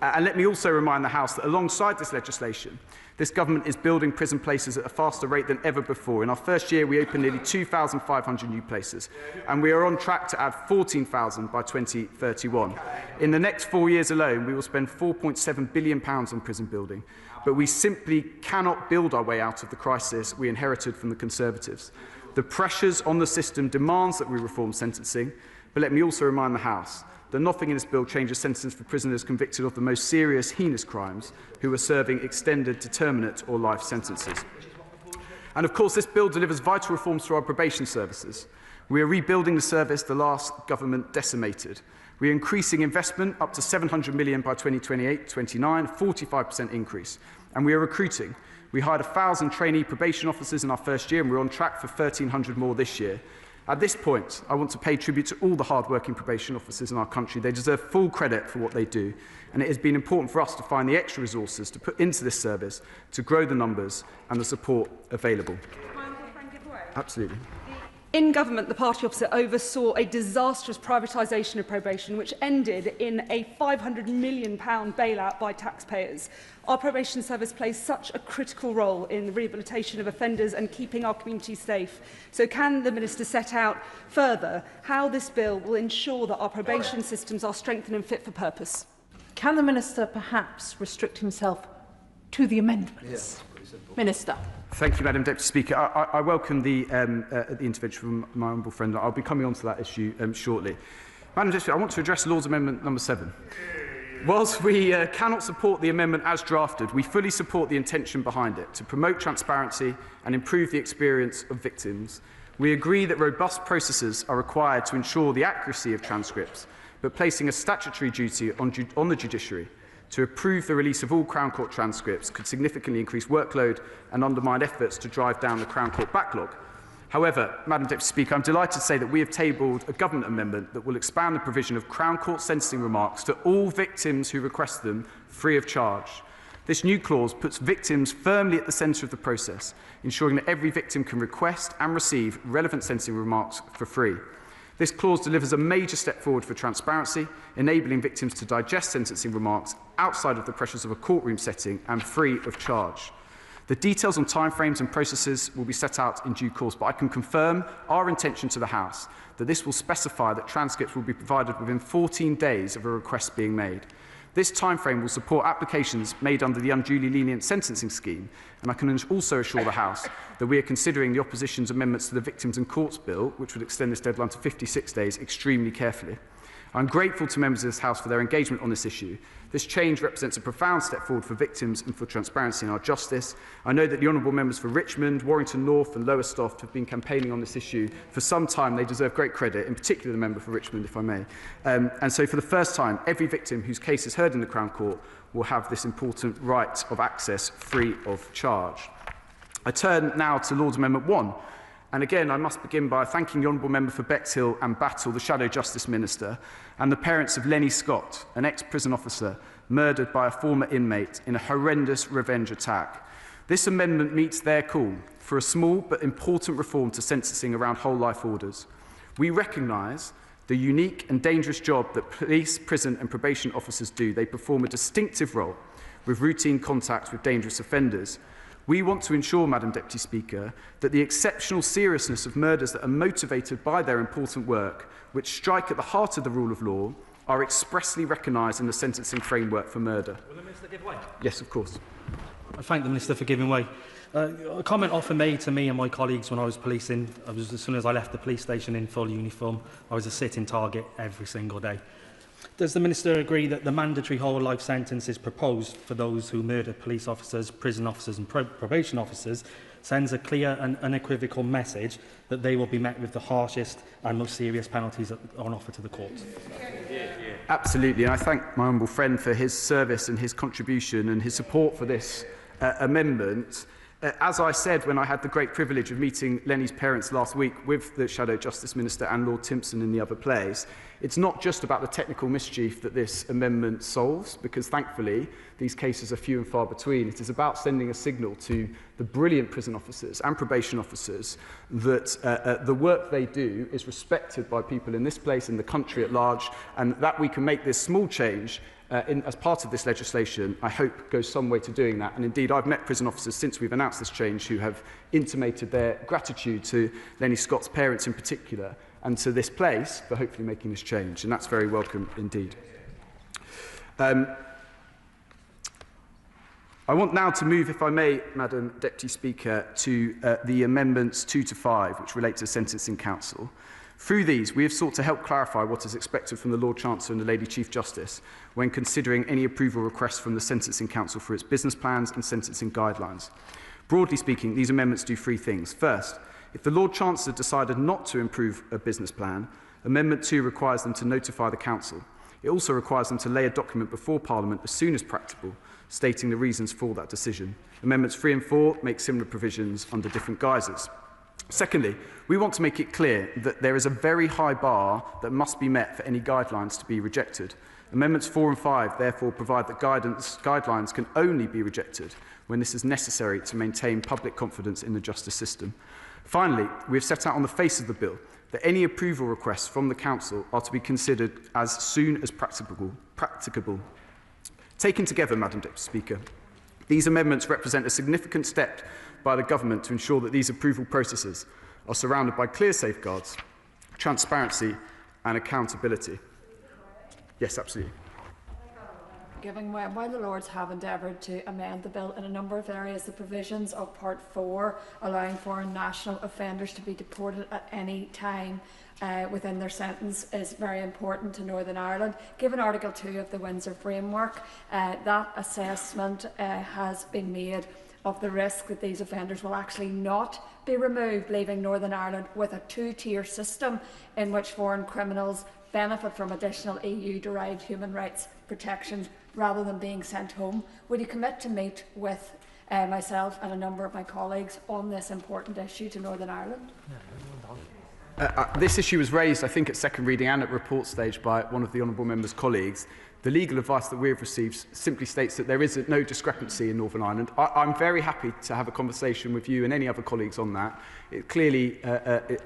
And let me also remind the House that alongside this legislation, this government is building prison places at a faster rate than ever before. In our first year, we opened nearly 2,500 new places, and we are on track to add 14,000 by 2031. In the next 4 years alone, we will spend £4.7 billion on prison building, but we simply cannot build our way out of the crisis we inherited from the Conservatives. The pressures on the system demands that we reform sentencing, but let me also remind the House that nothing in this bill changes sentences for prisoners convicted of the most serious, heinous crimes who are serving extended, determinate or life sentences. And of course, this bill delivers vital reforms to our probation services. We are rebuilding the service the last government decimated. We are increasing investment up to £700 million by 2028-29, a 45% increase. And we are recruiting. We hired 1,000 trainee probation officers in our first year, and we're on track for 1,300 more this year. At this point, I want to pay tribute to all the hard-working probation officers in our country. They deserve full credit for what they do, and it has been important for us to find the extra resources to put into this service to grow the numbers and the support available. Absolutely. In government, the party opposite oversaw a disastrous privatisation of probation, which ended in a £500 million bailout by taxpayers. Our probation service plays such a critical role in the rehabilitation of offenders and keeping our community safe. So can the Minister set out further how this bill will ensure that our probation systems are strengthened and fit for purpose? Can the Minister perhaps restrict himself to the amendments? Yes. Minister. Thank you, Madam Deputy Speaker. I welcome the intervention from my honourable friend. I'll be coming on to that issue shortly. Madam Deputy Speaker, I want to address Lord's Amendment number 7. Whilst we cannot support the amendment as drafted, we fully support the intention behind it to promote transparency and improve the experience of victims. We agree that robust processes are required to ensure the accuracy of transcripts, but placing a statutory duty on the judiciary to approve the release of all Crown Court transcripts could significantly increase workload and undermine efforts to drive down the Crown Court backlog. However, Madam Deputy Speaker, I'm delighted to say that we have tabled a government amendment that will expand the provision of Crown Court sentencing remarks to all victims who request them free of charge. This new clause puts victims firmly at the centre of the process, ensuring that every victim can request and receive relevant sentencing remarks for free. This clause delivers a major step forward for transparency, enabling victims to digest sentencing remarks outside of the pressures of a courtroom setting and free of charge. The details on timeframes and processes will be set out in due course, but I can confirm our intention to the House that this will specify that transcripts will be provided within 14 days of a request being made. This timeframe will support applications made under the unduly lenient sentencing scheme, and I can also assure the House that we are considering the opposition's amendments to the Victims and Courts Bill, which would extend this deadline to 56 days, extremely carefully. I'm grateful to members of this House for their engagement on this issue. This change represents a profound step forward for victims and for transparency in our justice. I know that the honourable members for Richmond, Warrington North and Lowestoft have been campaigning on this issue for some time. They deserve great credit, in particular the member for Richmond, if I may. And so for the first time, every victim whose case is heard in the Crown Court will have this important right of access free of charge. I turn now to Lord's Amendment 1. And again, I must begin by thanking the honourable member for Bexhill and Battle, the Shadow Justice Minister, and the parents of Lenny Scott, an ex-prison officer murdered by a former inmate in a horrendous revenge attack. This amendment meets their call for a small but important reform to sentencing around whole life orders. We recognise the unique and dangerous job that police, prison and probation officers do. They perform a distinctive role with routine contact with dangerous offenders. We want to ensure, Madam Deputy Speaker, that the exceptional seriousness of murders that are motivated by their important work, which strike at the heart of the rule of law, are expressly recognised in the sentencing framework for murder. Will the Minister give way? Yes, of course. I thank the Minister for giving way. A comment often made to me and my colleagues when I was policing, as soon as I left the police station in full uniform, I was a sitting target every single day. Does the Minister agree that the mandatory whole life sentence is proposed for those who murder police officers, prison officers and probation officers sends a clear and unequivocal message that they will be met with the harshest and most serious penalties on offer to the courts? Absolutely, and I thank my humble friend for his service and his contribution and his support for this amendment. As I said when I had the great privilege of meeting Lenny's parents last week with the Shadow Justice Minister and Lord Timpson in the other place, it's not just about the technical mischief that this amendment solves, because thankfully these cases are few and far between. It is about sending a signal to the brilliant prison officers and probation officers that the work they do is respected by people in this place, in the country at large, and that we can make this small change as part of this legislation, I hope, goes some way to doing that. And indeed, I've met prison officers since we've announced this change who have intimated their gratitude to Lenny Scott's parents in particular and to this place for hopefully making this change. And that's very welcome indeed. I want now to move, if I may, Madam Deputy Speaker, to the amendments 2 to 5, which relate to Sentencing Council. Through these, we have sought to help clarify what is expected from the Lord Chancellor and the Lady Chief Justice when considering any approval requests from the Sentencing Council for its business plans and sentencing guidelines. Broadly speaking, these amendments do three things. First, if the Lord Chancellor decided not to approve a business plan, Amendment 2 requires them to notify the Council. It also requires them to lay a document before Parliament as soon as practicable, stating the reasons for that decision. Amendments 3 and 4 make similar provisions under different guises. Secondly, we want to make it clear that there is a very high bar that must be met for any guidelines to be rejected. Amendments 4 and 5 therefore provide that guidelines can only be rejected when this is necessary to maintain public confidence in the justice system. Finally, we have set out on the face of the bill that any approval requests from the Council are to be considered as soon as practicable. Taken together, Madam Deputy Speaker, these amendments represent a significant step by the Government to ensure that these approval processes are surrounded by clear safeguards, transparency and accountability. Yes, absolutely. While the Lords have endeavoured to amend the bill in a number of areas, the provisions of Part 4 allowing foreign national offenders to be deported at any time within their sentence is very important to Northern Ireland. Given Article 2 of the Windsor Framework, that assessment has been made of the risk that these offenders will actually not be removed, leaving Northern Ireland with a two-tier system in which foreign criminals benefit from additional EU-derived human rights protections rather than being sent home. Would you commit to meet with myself and a number of my colleagues on this important issue to Northern Ireland? This issue was raised, I think, at second reading and at report stage by one of the honourable member's colleagues. The legal advice that we have received simply states that there is no discrepancy in Northern Ireland. I'm very happy to have a conversation with you and any other colleagues on that. It's clearly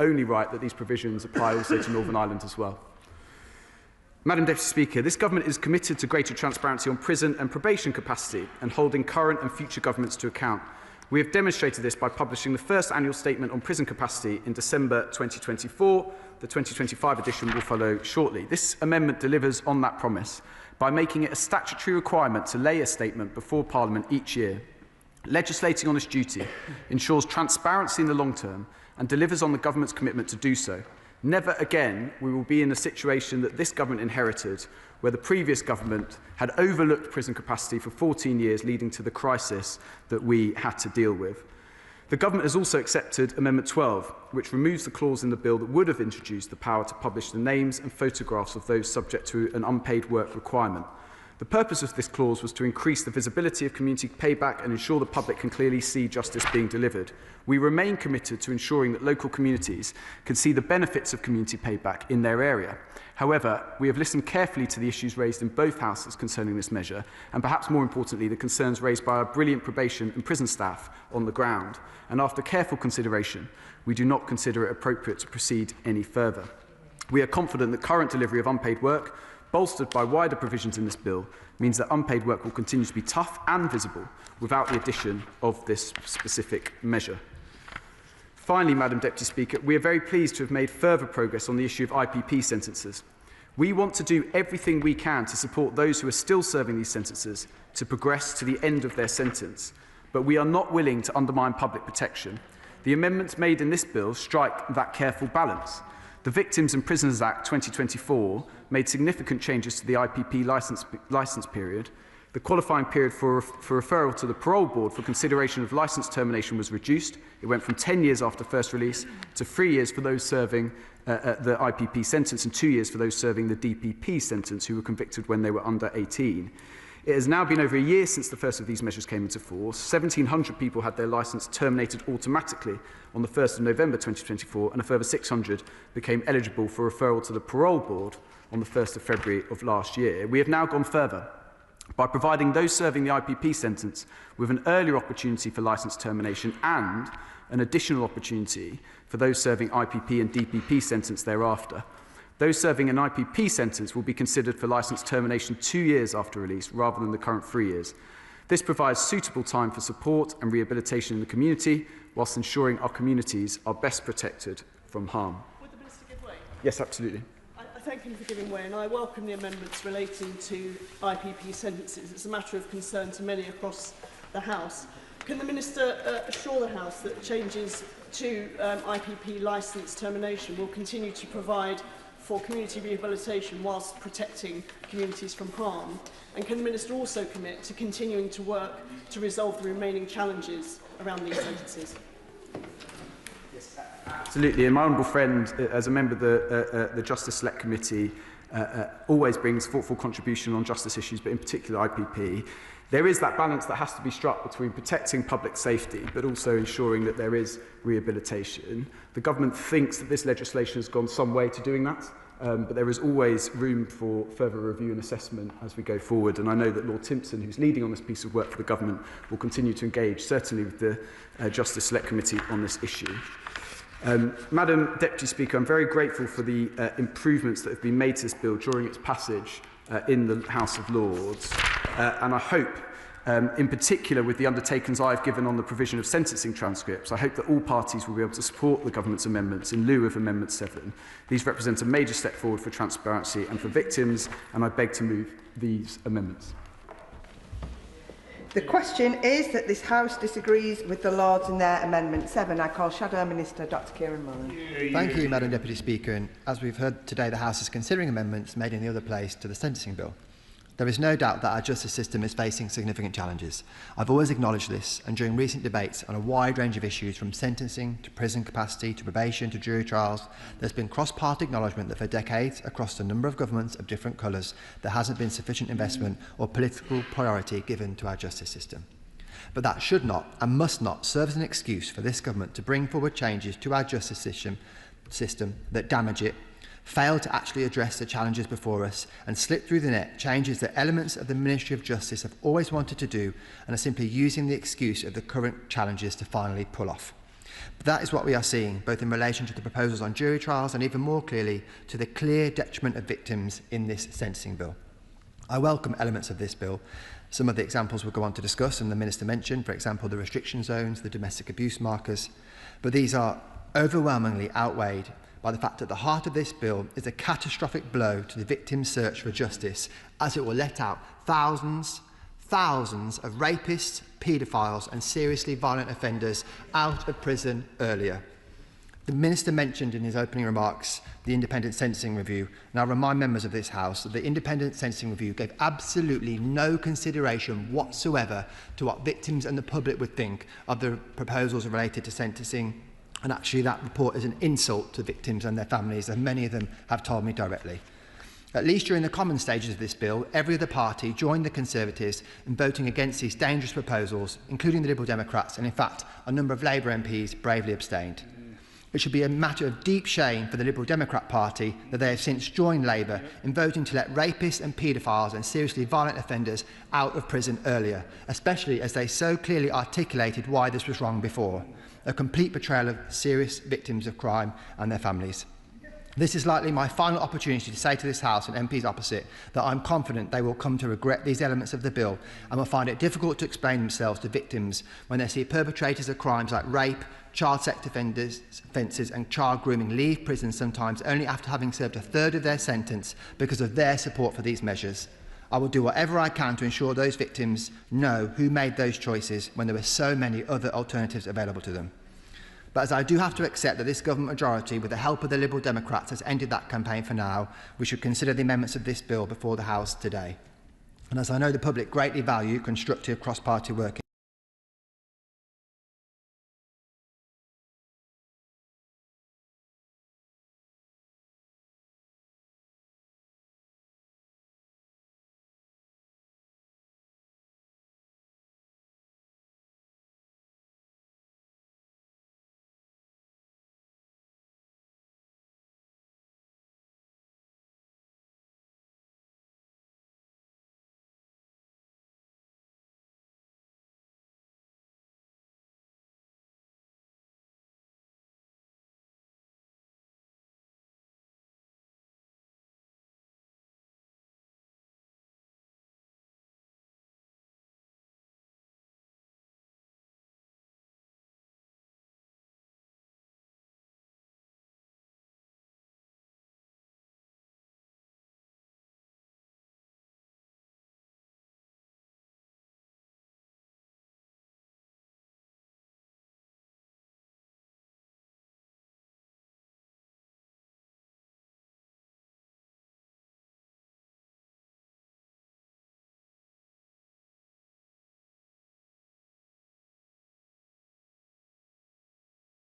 only right that these provisions apply also to Northern Ireland as well. Madam Deputy Speaker, this Government is committed to greater transparency on prison and probation capacity and holding current and future governments to account. We have demonstrated this by publishing the first annual statement on prison capacity in December 2024. The 2025 edition will follow shortly. This amendment delivers on that promise by making it a statutory requirement to lay a statement before Parliament each year. Legislating on this duty ensures transparency in the long term and delivers on the Government's commitment to do so. Never again we will be in a situation that this Government inherited, where the previous Government had overlooked prison capacity for 14 years, leading to the crisis that we had to deal with. The Government has also accepted Amendment 12, which removes the clause in the bill that would have introduced the power to publish the names and photographs of those subject to an unpaid work requirement. The purpose of this clause was to increase the visibility of community payback and ensure the public can clearly see justice being delivered. We remain committed to ensuring that local communities can see the benefits of community payback in their area. However, we have listened carefully to the issues raised in both houses concerning this measure, and perhaps more importantly, the concerns raised by our brilliant probation and prison staff on the ground. And after careful consideration, we do not consider it appropriate to proceed any further. We are confident that current delivery of unpaid work, bolstered by wider provisions in this bill, means that unpaid work will continue to be tough and visible without the addition of this specific measure. Finally, Madam Deputy Speaker, we are very pleased to have made further progress on the issue of IPP sentences. We want to do everything we can to support those who are still serving these sentences to progress to the end of their sentence, but we are not willing to undermine public protection. The amendments made in this bill strike that careful balance. The Victims and Prisoners Act 2024 made significant changes to the IPP licence period. The qualifying period for referral to the parole board for consideration of licence termination was reduced. It went from 10 years after first release to 3 years for those serving the IPP sentence and 2 years for those serving the DPP sentence who were convicted when they were under 18. It has now been over a year since the first of these measures came into force. 1,700 people had their licence terminated automatically on the 1st of November 2024, and a further 600 became eligible for referral to the parole board on the 1st of February of last year. We have now gone further by providing those serving the IPP sentence with an earlier opportunity for licence termination and an additional opportunity for those serving IPP and DPP sentence thereafter. Those serving an IPP sentence will be considered for licence termination 2 years after release rather than the current 3 years. This provides suitable time for support and rehabilitation in the community, whilst ensuring our communities are best protected from harm. Would the Minister give way? Yes, absolutely. I thank him for giving way, and I welcome the amendments relating to IPP sentences. It's a matter of concern to many across the House. Can the Minister assure the House that changes to IPP licence termination will continue to provide for community rehabilitation whilst protecting communities from harm? And can the Minister also commit to continuing to work to resolve the remaining challenges around these sentences? Absolutely. And my honourable friend, as a member of the Justice Select Committee, always brings thoughtful contribution on justice issues, but in particular IPP. There is that balance that has to be struck between protecting public safety, but also ensuring that there is rehabilitation. The government thinks that this legislation has gone some way to doing that, but there is always room for further review and assessment as we go forward. And I know that Lord Timpson, who's leading on this piece of work for the government, will continue to engage, certainly with the Justice Select Committee on this issue. Madam Deputy Speaker, I'm very grateful for the improvements that have been made to this bill during its passage in the House of Lords, and I hope, in particular with the undertakings I've given on the provision of sentencing transcripts, I hope that all parties will be able to support the government's amendments in lieu of Amendment 7. These represent a major step forward for transparency and for victims, and I beg to move these amendments. The question is that this House disagrees with the Lords in their Amendment 7. I call Shadow Minister Dr Kieran Mullen. Thank you, Madam Deputy Speaker. And as we've heard today, the House is considering amendments made in the other place to the sentencing bill. There is no doubt that our justice system is facing significant challenges. I've always acknowledged this, and during recent debates on a wide range of issues from sentencing to prison capacity to probation to jury trials, there's been cross-party acknowledgement that for decades, across a number of governments of different colours, there hasn't been sufficient investment or political priority given to our justice system. But that should not and must not serve as an excuse for this government to bring forward changes to our justice system that damage it, fail to actually address the challenges before us, and slip through the net changes that elements of the Ministry of Justice have always wanted to do and are simply using the excuse of the current challenges to finally pull off. But that is what we are seeing, both in relation to the proposals on jury trials and even more clearly to the clear detriment of victims in this sentencing bill. I welcome elements of this bill. Some of the examples we'll go on to discuss and the Minister mentioned, for example, the restriction zones, the domestic abuse markers, but these are overwhelmingly outweighed by the fact that the heart of this bill is a catastrophic blow to the victim's search for justice, as it will let out thousands of rapists, paedophiles and seriously violent offenders out of prison earlier. The Minister mentioned in his opening remarks the Independent Sentencing Review, and I'll remind members of this House that the Independent Sentencing Review gave absolutely no consideration whatsoever to what victims and the public would think of the proposals related to sentencing. And actually that report is an insult to victims and their families, and many of them have told me directly. At least during the common stages of this bill, every other party joined the Conservatives in voting against these dangerous proposals, including the Liberal Democrats, and in fact a number of Labour MPs bravely abstained. It should be a matter of deep shame for the Liberal Democrat Party that they have since joined Labour in voting to let rapists and paedophiles and seriously violent offenders out of prison earlier, especially as they so clearly articulated why this was wrong before. A complete betrayal of serious victims of crime and their families. This is likely my final opportunity to say to this House and MPs opposite that I'm confident they will come to regret these elements of the bill and will find it difficult to explain themselves to victims when they see perpetrators of crimes like rape, child sex offences and child grooming leave prison sometimes only after having served a third of their sentence because of their support for these measures. I will do whatever I can to ensure those victims know who made those choices when there were so many other alternatives available to them. But as I do have to accept that this government majority, with the help of the Liberal Democrats, has ended that campaign for now, we should consider the amendments of this bill before the House today. And as I know the public greatly value constructive cross-party work